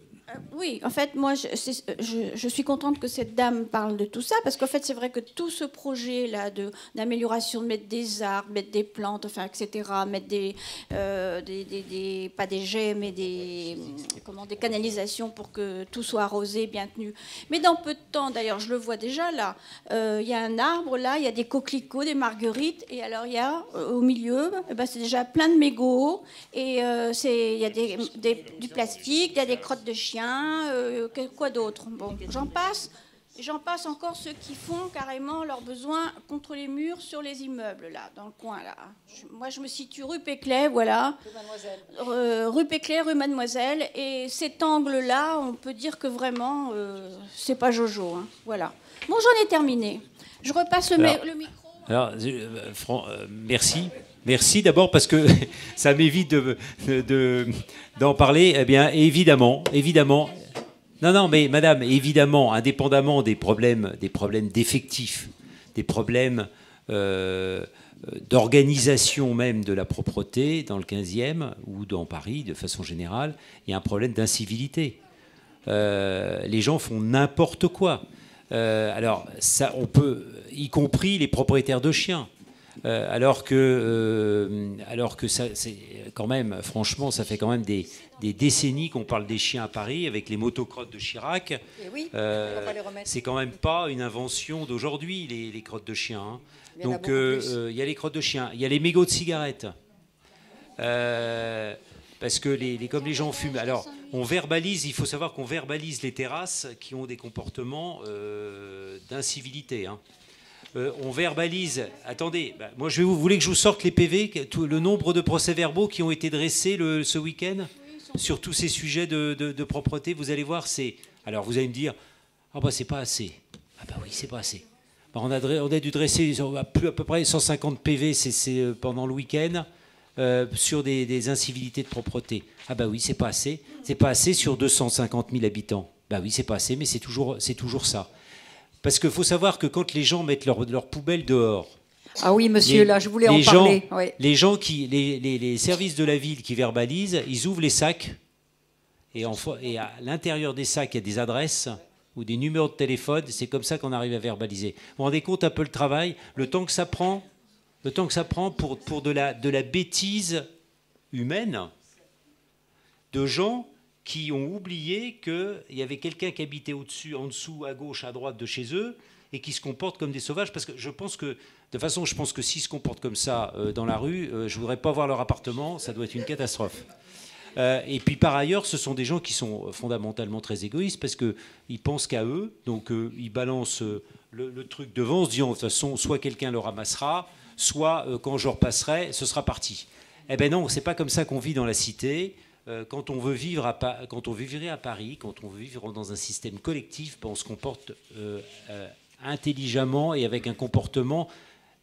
Oui, en fait, moi, je suis contente que cette dame parle de tout ça, parce qu'en fait, c'est vrai que tout ce projet-là d'amélioration, de mettre des arbres, mettre des plantes, enfin, etc., mettre pas des jets, mais des canalisations pour que tout soit arrosé, bien tenu. Mais dans peu de temps, d'ailleurs, je le vois déjà là, il y a un arbre, là, il y a des coquelicots, des marguerites, et alors il y a au milieu, c'est déjà plein de mégots, et il y a du plastique, il y a des crottes de chiens, quoi d'autre? Bon, j'en passe. Et j'en passe encore ceux qui font carrément leurs besoins contre les murs sur les immeubles, là, dans le coin, là. Moi, je me situe rue Péclet, voilà. Rue Péclet, rue Mademoiselle. Et cet angle-là, on peut dire que vraiment, c'est pas Jojo. Hein. Voilà. Bon, j'en ai terminé. Je repasse le micro. Alors, merci. Merci d'abord parce que ça m'évite d'en parler. Eh bien, évidemment. Non, mais madame, évidemment, indépendamment des problèmes d'effectifs, des problèmes d'organisation même de la propreté dans le 15e ou dans Paris de façon générale, il y a un problème d'incivilité. Les gens font n'importe quoi. Alors, ça, on peut, y compris les propriétaires de chiens. Alors que ça, c'est quand même, franchement, ça fait quand même des décennies qu'on parle des chiens à Paris avec les motocrottes de Chirac. C'est quand même pas une invention d'aujourd'hui, les crottes de chiens. Hein. Donc il y a les crottes de chiens, il y a les mégots de cigarettes. Parce que comme les gens fument, alors on verbalise, il faut savoir qu'on verbalise les terrasses qui ont des comportements d'incivilité. Hein. On verbalise. Attendez, moi vous voulez que je vous sorte les PV, le nombre de procès-verbaux qui ont été dressés ce week-end sur tous ces sujets de propreté. Vous allez voir, alors vous allez me dire, c'est pas assez. Ah bah oui, c'est pas assez. On a dû dresser à peu près 150 PV pendant le week-end sur des incivilités de propreté. Ah bah oui, c'est pas assez. C'est pas assez sur 250 000 habitants. Bah oui, c'est pas assez, mais c'est toujours ça. Parce qu'il faut savoir que quand les gens mettent leur poubelle dehors... Ah oui, monsieur, là, je voulais en parler. Les gens les services de la ville qui verbalisent, ils ouvrent les sacs, et à l'intérieur des sacs, il y a des adresses ou des numéros de téléphone. C'est comme ça qu'on arrive à verbaliser. Vous vous rendez compte un peu le travail, le temps que ça prend pour de la bêtise humaine, de gens qui ont oublié qu'il y avait quelqu'un qui habitait au-dessus, en dessous, à gauche, à droite de chez eux, et qui se comportent comme des sauvages. Parce que je pense que s'ils se comportent comme ça dans la rue, je ne voudrais pas voir leur appartement, ça doit être une catastrophe. Et puis par ailleurs, ce sont des gens qui sont fondamentalement très égoïstes, parce qu'ils pensent qu'à eux, donc ils balancent le truc devant, en se disant, de toute façon, soit quelqu'un le ramassera, soit quand je repasserai, ce sera parti. Eh bien non, c'est pas comme ça qu'on vit dans la cité. Quand on veut vivre à Paris, quand on veut vivre dans un système collectif, on se comporte intelligemment et avec un comportement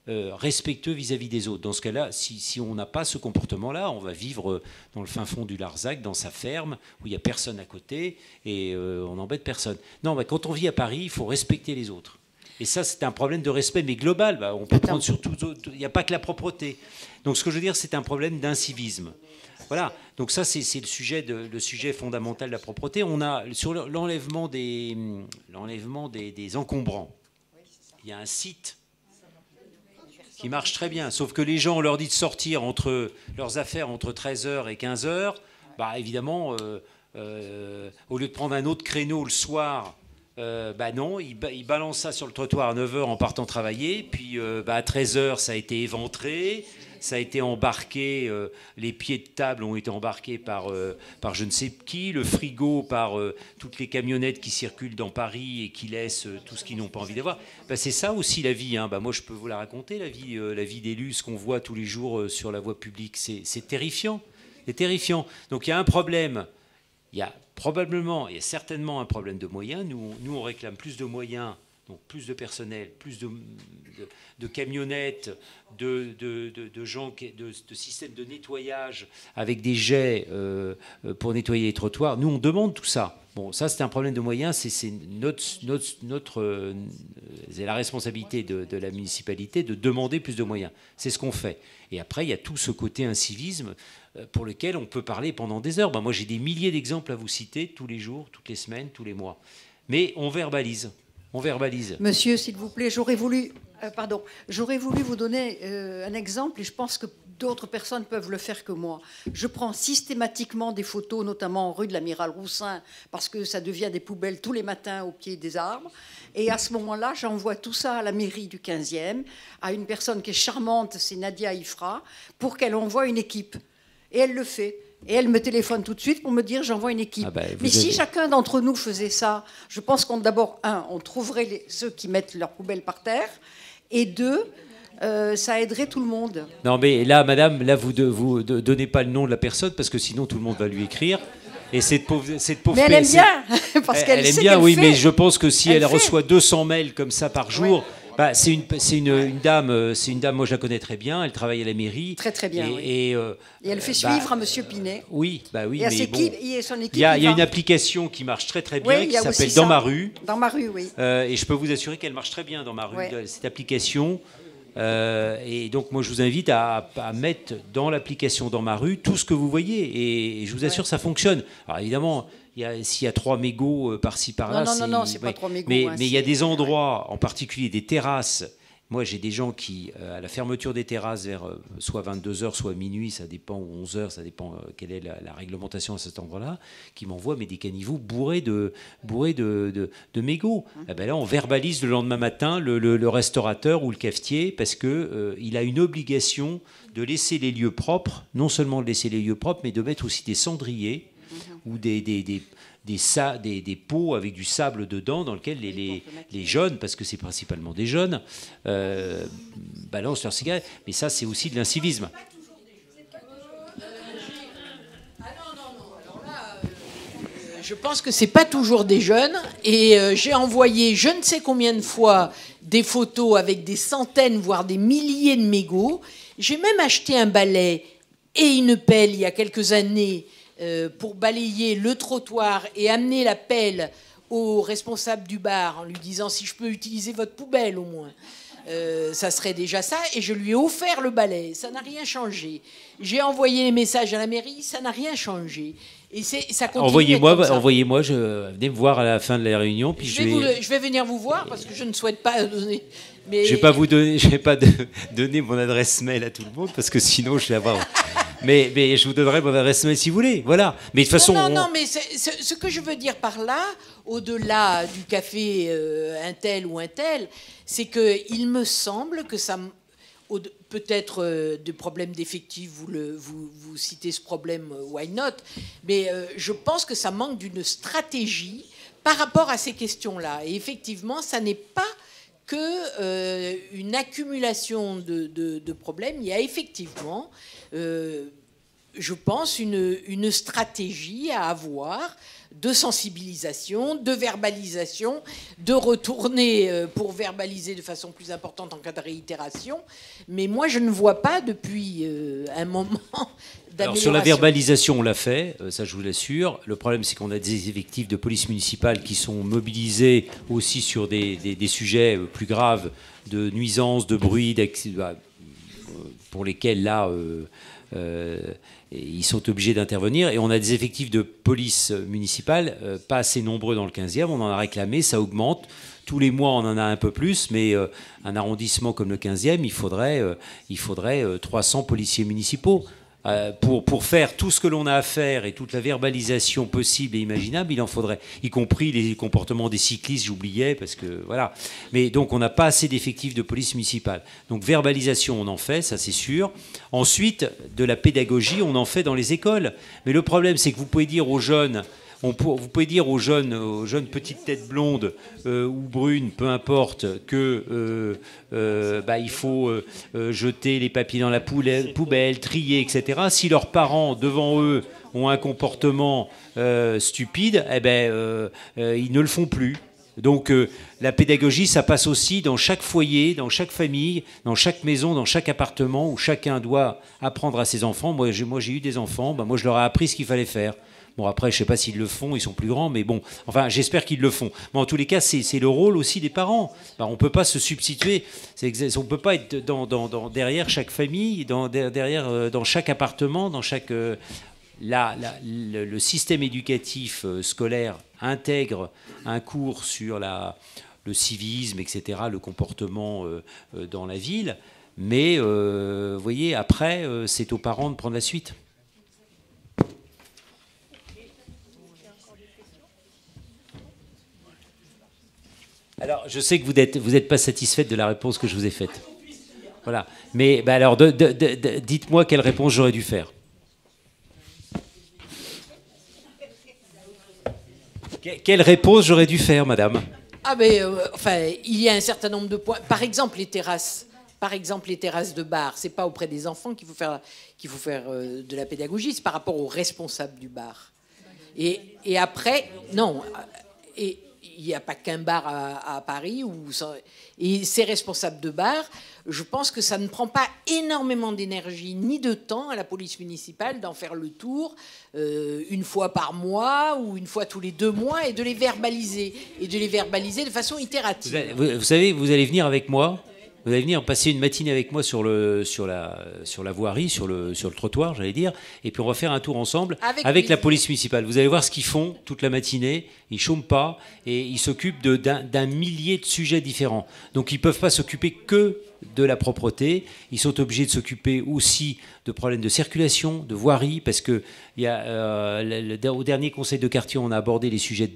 respectueux vis-à-vis des autres. Dans ce cas-là, si on n'a pas ce comportement-là, on va vivre dans le fin fond du Larzac, dans sa ferme, où il n'y a personne à côté, et on n'embête personne. Non, quand on vit à Paris, il faut respecter les autres. Et ça, c'est un problème de respect, mais global. On peut prendre surtout... Il n'y a pas que la propreté. Donc ce que je veux dire, c'est un problème d'incivisme. Voilà, donc ça c'est le sujet fondamental de la propreté. On a sur l'enlèvement des encombrants. Il y a un site qui marche très bien, sauf que les gens, on leur dit de sortir leurs affaires entre 13h et 15h. Bah évidemment, au lieu de prendre un autre créneau le soir, non, ils balancent ça sur le trottoir à 9h en partant travailler, puis à 13h ça a été éventré. Ça a été embarqué, les pieds de table ont été embarqués par je ne sais qui, le frigo par toutes les camionnettes qui circulent dans Paris et qui laissent tout ce qu'ils n'ont pas envie d'avoir. C'est ça aussi la vie. Hein. Moi, je peux vous la raconter, la vie d'élus, ce qu'on voit tous les jours sur la voie publique. C'est terrifiant. C'est terrifiant. Donc il y a un problème. Il y a certainement un problème de moyens. Nous on réclame plus de moyens. Donc plus de personnel, plus de camionnettes, de gens, de systèmes de nettoyage avec des jets pour nettoyer les trottoirs. Nous, on demande tout ça. Bon, ça, c'est un problème de moyens. C'est la responsabilité de la municipalité de demander plus de moyens. C'est ce qu'on fait. Et après, il y a tout ce côté incivisme pour lequel on peut parler pendant des heures. Moi, j'ai des milliers d'exemples à vous citer tous les jours, toutes les semaines, tous les mois. Mais on verbalise. On verbalise. Monsieur, s'il vous plaît, j'aurais voulu vous donner un exemple, et je pense que d'autres personnes peuvent le faire que moi. Je prends systématiquement des photos, notamment en rue de l'Amiral Roussin, parce que ça devient des poubelles tous les matins au pied des arbres. Et à ce moment-là, j'envoie tout ça à la mairie du 15e, à une personne qui est charmante, c'est Nadia Ifra, pour qu'elle envoie une équipe. Et elle le fait. Et elle me téléphone tout de suite pour me dire j'envoie une équipe. Mais si chacun d'entre nous faisait ça, je pense qu'on d'abord, on trouverait ceux qui mettent leurs poubelles par terre, et deux, ça aiderait tout le monde. Non, mais là, madame, là, vous donnez pas le nom de la personne parce que sinon tout le monde va lui écrire. Et cette pauvre mais elle aime bien, parce qu'elle aime sait bien, qu'elle oui, fait. mais je pense que si elle fait. reçoit 200 mails comme ça par jour, bah, c'est une dame, moi je la connais très bien, elle travaille à la mairie. Très très bien. Et elle fait suivre à Monsieur Pinet. Oui, bah oui. Et à mais son bon, équipe. il y a une application qui marche très très bien, Oui, qui s'appelle Dans ma rue. Dans ma rue, oui. Et je peux vous assurer qu'elle marche très bien dans ma rue, cette application. Et donc moi je vous invite à mettre dans l'application Dans ma rue tout ce que vous voyez, et je vous assure ça fonctionne. Alors évidemment, s'il y a 3 mégots par-ci par-là, non, c'est pas 3 mégots. mais il y a des endroits, en particulier des terrasses. Moi, j'ai des gens qui, à la fermeture des terrasses vers soit 22h, soit minuit, ça dépend, ou 11h, ça dépend quelle est la réglementation à cet endroit-là, qui m'envoient des caniveaux bourrés de mégots. Eh ben là, on verbalise le lendemain matin le restaurateur ou le cafetier parce qu'il a une obligation de laisser les lieux propres, non seulement de laisser les lieux propres, mais de mettre aussi des cendriers ou des pots avec du sable dedans dans lesquels les jeunes, parce que c'est principalement des jeunes, balancent leurs cigarettes. Mais ça, c'est aussi de l'incivisme. Je pense que c'est pas toujours des jeunes, et j'ai envoyé je ne sais combien de fois des photos avec des centaines, voire des milliers de mégots. J'ai même acheté un balai et une pelle il y a quelques années pour balayer le trottoir et amener la pelle au responsable du bar en lui disant si je peux utiliser votre poubelle au moins. Ça serait déjà ça, et je lui ai offert le balai, ça n'a rien changé. J'ai envoyé les messages à la mairie, ça n'a rien changé. Et ça continue. Envoyez-moi, venez me voir à la fin de la réunion, puis je vais venir vous voir parce que je ne souhaite pas donner. Mais... Je vais pas donner mon adresse mail à tout le monde parce que sinon je vais avoir. mais je vous donnerai mon adresse mail si vous voulez. Voilà. Mais de toute façon. Non, mais ce que je veux dire par là, au-delà du café un tel ou un tel, c'est que il me semble que ça. Peut-être des problèmes d'effectifs, vous citez ce problème, why not, mais je pense que ça manque d'une stratégie par rapport à ces questions-là. Et effectivement, ça n'est pas que une accumulation de problèmes. Il y a effectivement, je pense, une stratégie à avoir de sensibilisation, de verbalisation, de retourner pour verbaliser de façon plus importante en cas de réitération. Mais moi, je ne vois pas depuis un moment d'amélioration. Alors, sur la verbalisation, on l'a fait, ça je vous l'assure. Le problème, c'est qu'on a des effectifs de police municipale qui sont mobilisés aussi sur des sujets plus graves de nuisances, de bruit, pour lesquels, là... ils sont obligés d'intervenir, et on a des effectifs de police municipale pas assez nombreux dans le 15e, on en a réclamé, ça augmente. Tous les mois, on en a un peu plus, mais un arrondissement comme le 15e, il faudrait 300 policiers municipaux. Pour faire tout ce que l'on a à faire et toute la verbalisation possible et imaginable, il en faudrait, y compris les comportements des cyclistes, j'oubliais, parce que voilà. Mais donc on n'a pas assez d'effectifs de police municipale. Donc verbalisation, on en fait, ça c'est sûr. Ensuite, de la pédagogie, on en fait dans les écoles. Mais le problème, c'est que vous pouvez dire aux jeunes... Vous pouvez dire aux jeunes petites têtes blondes ou brunes, peu importe, que il faut jeter les papiers dans la poubelle, trier, etc. Si leurs parents, devant eux, ont un comportement stupide, ils ne le font plus. Donc la pédagogie, ça passe aussi dans chaque foyer, dans chaque famille, dans chaque maison, dans chaque appartement, où chacun doit apprendre à ses enfants. Moi, j'ai eu des enfants, moi je leur ai appris ce qu'il fallait faire. Bon, après, je ne sais pas s'ils le font, ils sont plus grands, mais bon, enfin, j'espère qu'ils le font. Mais en tous les cas, c'est le rôle aussi des parents. On ne peut pas se substituer, on ne peut pas être derrière chaque famille, dans chaque appartement, dans chaque... le système éducatif scolaire intègre un cours sur le civisme, etc., le comportement dans la ville, mais, vous voyez, après, c'est aux parents de prendre la suite. Alors, je sais que vous n'êtes pas satisfaite de la réponse que je vous ai faite. Voilà. Mais alors, dites-moi quelle réponse j'aurais dû faire. Quelle réponse j'aurais dû faire, madame? Ah ben, enfin, il y a un certain nombre de points. Par exemple, les terrasses. Par exemple, les terrasses de bar, c'est pas auprès des enfants qu'il faut faire de la pédagogie, c'est par rapport aux responsables du bar. Et après, non, et il n'y a pas qu'un bar à Paris et ces responsables de bar, je pense que ça ne prend pas énormément d'énergie ni de temps à la police municipale d'en faire le tour une fois par mois ou une fois tous les 2 mois et de les verbaliser de façon itérative. Vous savez, vous allez venir avec moi. Vous allez venir passer une matinée avec moi sur la voirie, sur le trottoir, j'allais dire, et puis on va faire un tour ensemble avec la police municipale. Vous allez voir ce qu'ils font toute la matinée. Ils chôment pas et ils s'occupent d'un millier de sujets différents. Donc ils peuvent pas s'occuper que de la propreté. Ils sont obligés de s'occuper aussi de problèmes de circulation, de voirie, parce que au dernier conseil de quartier, on a abordé les sujets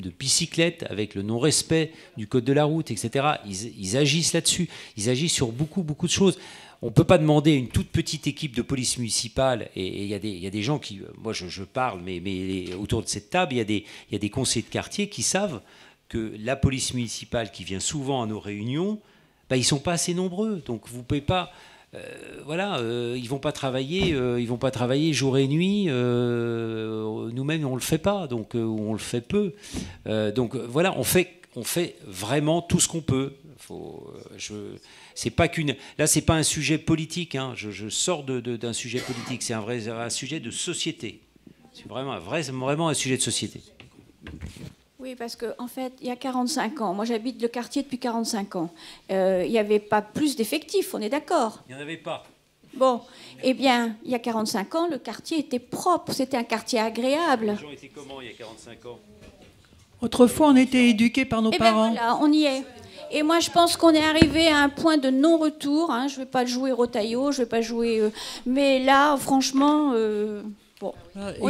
de bicyclette, avec le non-respect du code de la route, etc. Ils agissent là-dessus. Ils agissent sur beaucoup de choses. On ne peut pas demander à une toute petite équipe de police municipale, et il y a des gens qui... Moi, je parle, mais autour de cette table, il y a des conseillers de quartier qui savent que la police municipale qui vient souvent à nos réunions, ils ne sont pas assez nombreux. Donc, vous ne pouvez pas... ils vont pas travailler jour et nuit. Nous-mêmes, on le fait pas, donc on le fait peu. Voilà, on fait vraiment tout ce qu'on peut. C'est pas là, c'est pas un sujet politique. Hein. Je sors d'un sujet politique. C'est un sujet de société. C'est vraiment un sujet de société. Oui, parce qu'en fait, il y a 45 ans, moi j'habite le quartier depuis 45 ans, il n'y avait pas plus d'effectifs, on est d'accord? Il n'y en avait pas. Bon, eh bien, il y a 45 ans, le quartier était propre, c'était un quartier agréable. Les gens étaient comment il y a 45 ans? Autrefois, on était éduqués par nos parents. Ben voilà, on y est. Et moi, je pense qu'on est arrivé à un point de non-retour. Hein. Je ne vais pas jouer Rotaillot, je ne vais pas jouer... mais là, franchement... Bon. On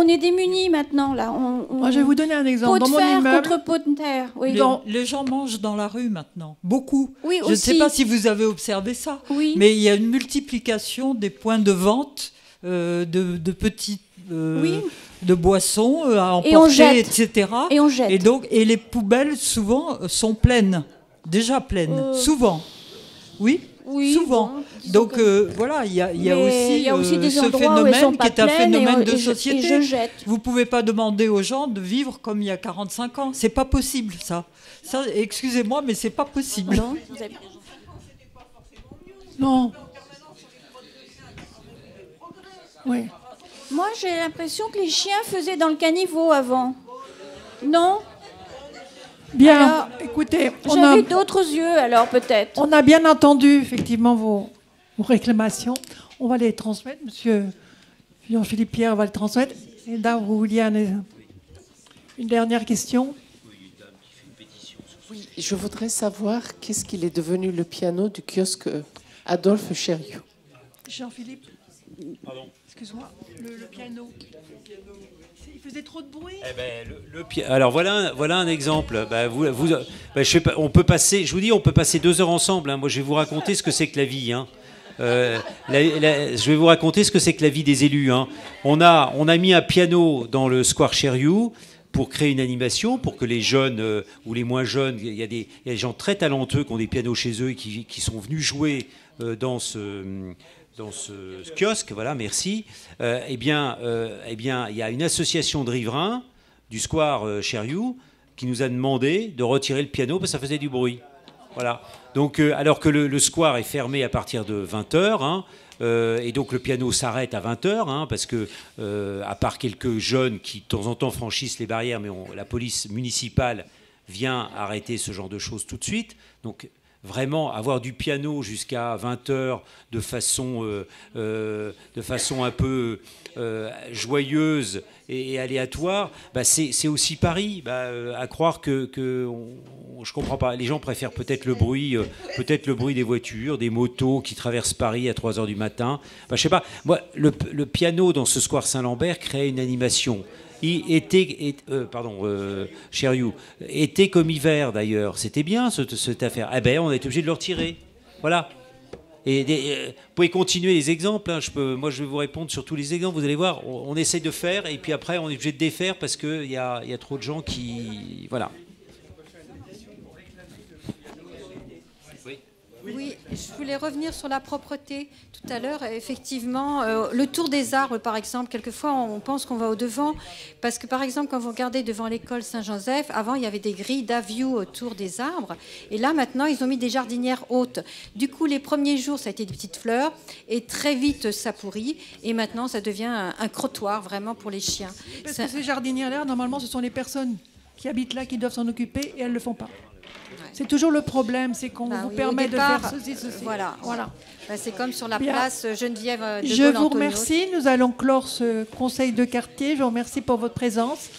est démunis maintenant là. Moi, je vais vous donner un exemple. Pot de dans fer mon immeuble, contre pot de terre. Oui. Les gens mangent dans la rue maintenant, beaucoup. Oui, je ne sais pas si vous avez observé ça, mais il y a une multiplication des points de vente de petites de boissons à emporter, etc. Et on jette. Et les poubelles souvent sont pleines, déjà pleines, souvent. Oui, souvent. Bon, donc voilà, il y a aussi des ce phénomène qui est un phénomène de société. Vous ne pouvez pas demander aux gens de vivre comme il y a 45 ans. C'est pas possible, ça. Excusez-moi, mais c'est pas possible. Non. Oui. Moi, j'ai l'impression que les chiens faisaient dans le caniveau avant. Non? Bien, alors, écoutez, j'avais d'autres yeux, alors peut-être. On a bien entendu effectivement vos réclamations. On va les transmettre. Monsieur Jean-Philippe Pierre va le transmettre. Et là, vous vouliez une dernière question? Oui, je voudrais savoir qu'est-ce qu'il est devenu le piano du kiosque Adolphe Chériou. Jean-Philippe, pardon. Excuse-moi, le piano. Il faisait trop de bruit. Alors voilà un exemple. Je sais pas, on peut passer. Je vous dis, on peut passer 2 heures ensemble. Hein. Moi, je vais vous raconter ce que c'est que la vie. Hein. Je vais vous raconter ce que c'est que la vie des élus. Hein. On a mis un piano dans le square Chériou pour créer une animation, pour que les jeunes ou les moins jeunes, il y a des gens très talentueux qui ont des pianos chez eux et qui sont venus jouer dans ce kiosque, voilà, merci. Eh bien, il y a une association de riverains du square Chériou qui nous a demandé de retirer le piano parce que ça faisait du bruit. Voilà. Donc, alors que le square est fermé à partir de 20h, hein, et donc le piano s'arrête à 20h, hein, parce que, à part quelques jeunes qui de temps en temps franchissent les barrières, mais la police municipale vient arrêter ce genre de choses tout de suite. Donc, vraiment avoir du piano jusqu'à 20h de façon un peu joyeuse et aléatoire, c'est aussi Paris. À croire que je comprends pas. Les gens préfèrent peut-être le bruit des voitures, des motos qui traversent Paris à 3h du matin. Je sais pas. Moi, le piano dans ce square Saint-Lambert crée une animation. Chériou, été comme hiver d'ailleurs, c'était bien cette affaire. Eh ben, on a été obligé de le retirer. Voilà. Vous pouvez continuer les exemples. Hein. Moi, je vais vous répondre sur tous les exemples. Vous allez voir, on essaye de faire et puis après, on est obligé de défaire parce qu'il y a trop de gens qui... Voilà. Oui, je voulais revenir sur la propreté. Tout à l'heure, effectivement, le tour des arbres, par exemple, quelquefois, on pense qu'on va au-devant. Parce que, par exemple, quand vous regardez devant l'école Saint-Joseph, avant, il y avait des grilles d'aviou autour des arbres. Et là, maintenant, ils ont mis des jardinières hautes. Du coup, les premiers jours, ça a été des petites fleurs. Et très vite, ça pourrit. Et maintenant, ça devient un crottoir, vraiment, pour les chiens. Parce que ces jardinières-là, normalement, ce sont les personnes qui habitent là qui doivent s'en occuper et elles ne le font pas. C'est toujours le problème, c'est qu'on vous permet de faire ceci. Voilà. C'est comme sur la place Geneviève de Gaulle. Je vous remercie. Nous allons clore ce conseil de quartier. Je vous remercie pour votre présence.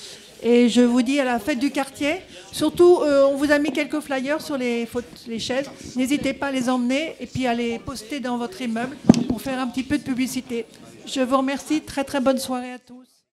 Et je vous dis à la fête du quartier. Surtout, on vous a mis quelques flyers sur les chaises. N'hésitez pas à les emmener et puis à les poster dans votre immeuble pour faire un petit peu de publicité. Je vous remercie. Très, très bonne soirée à tous.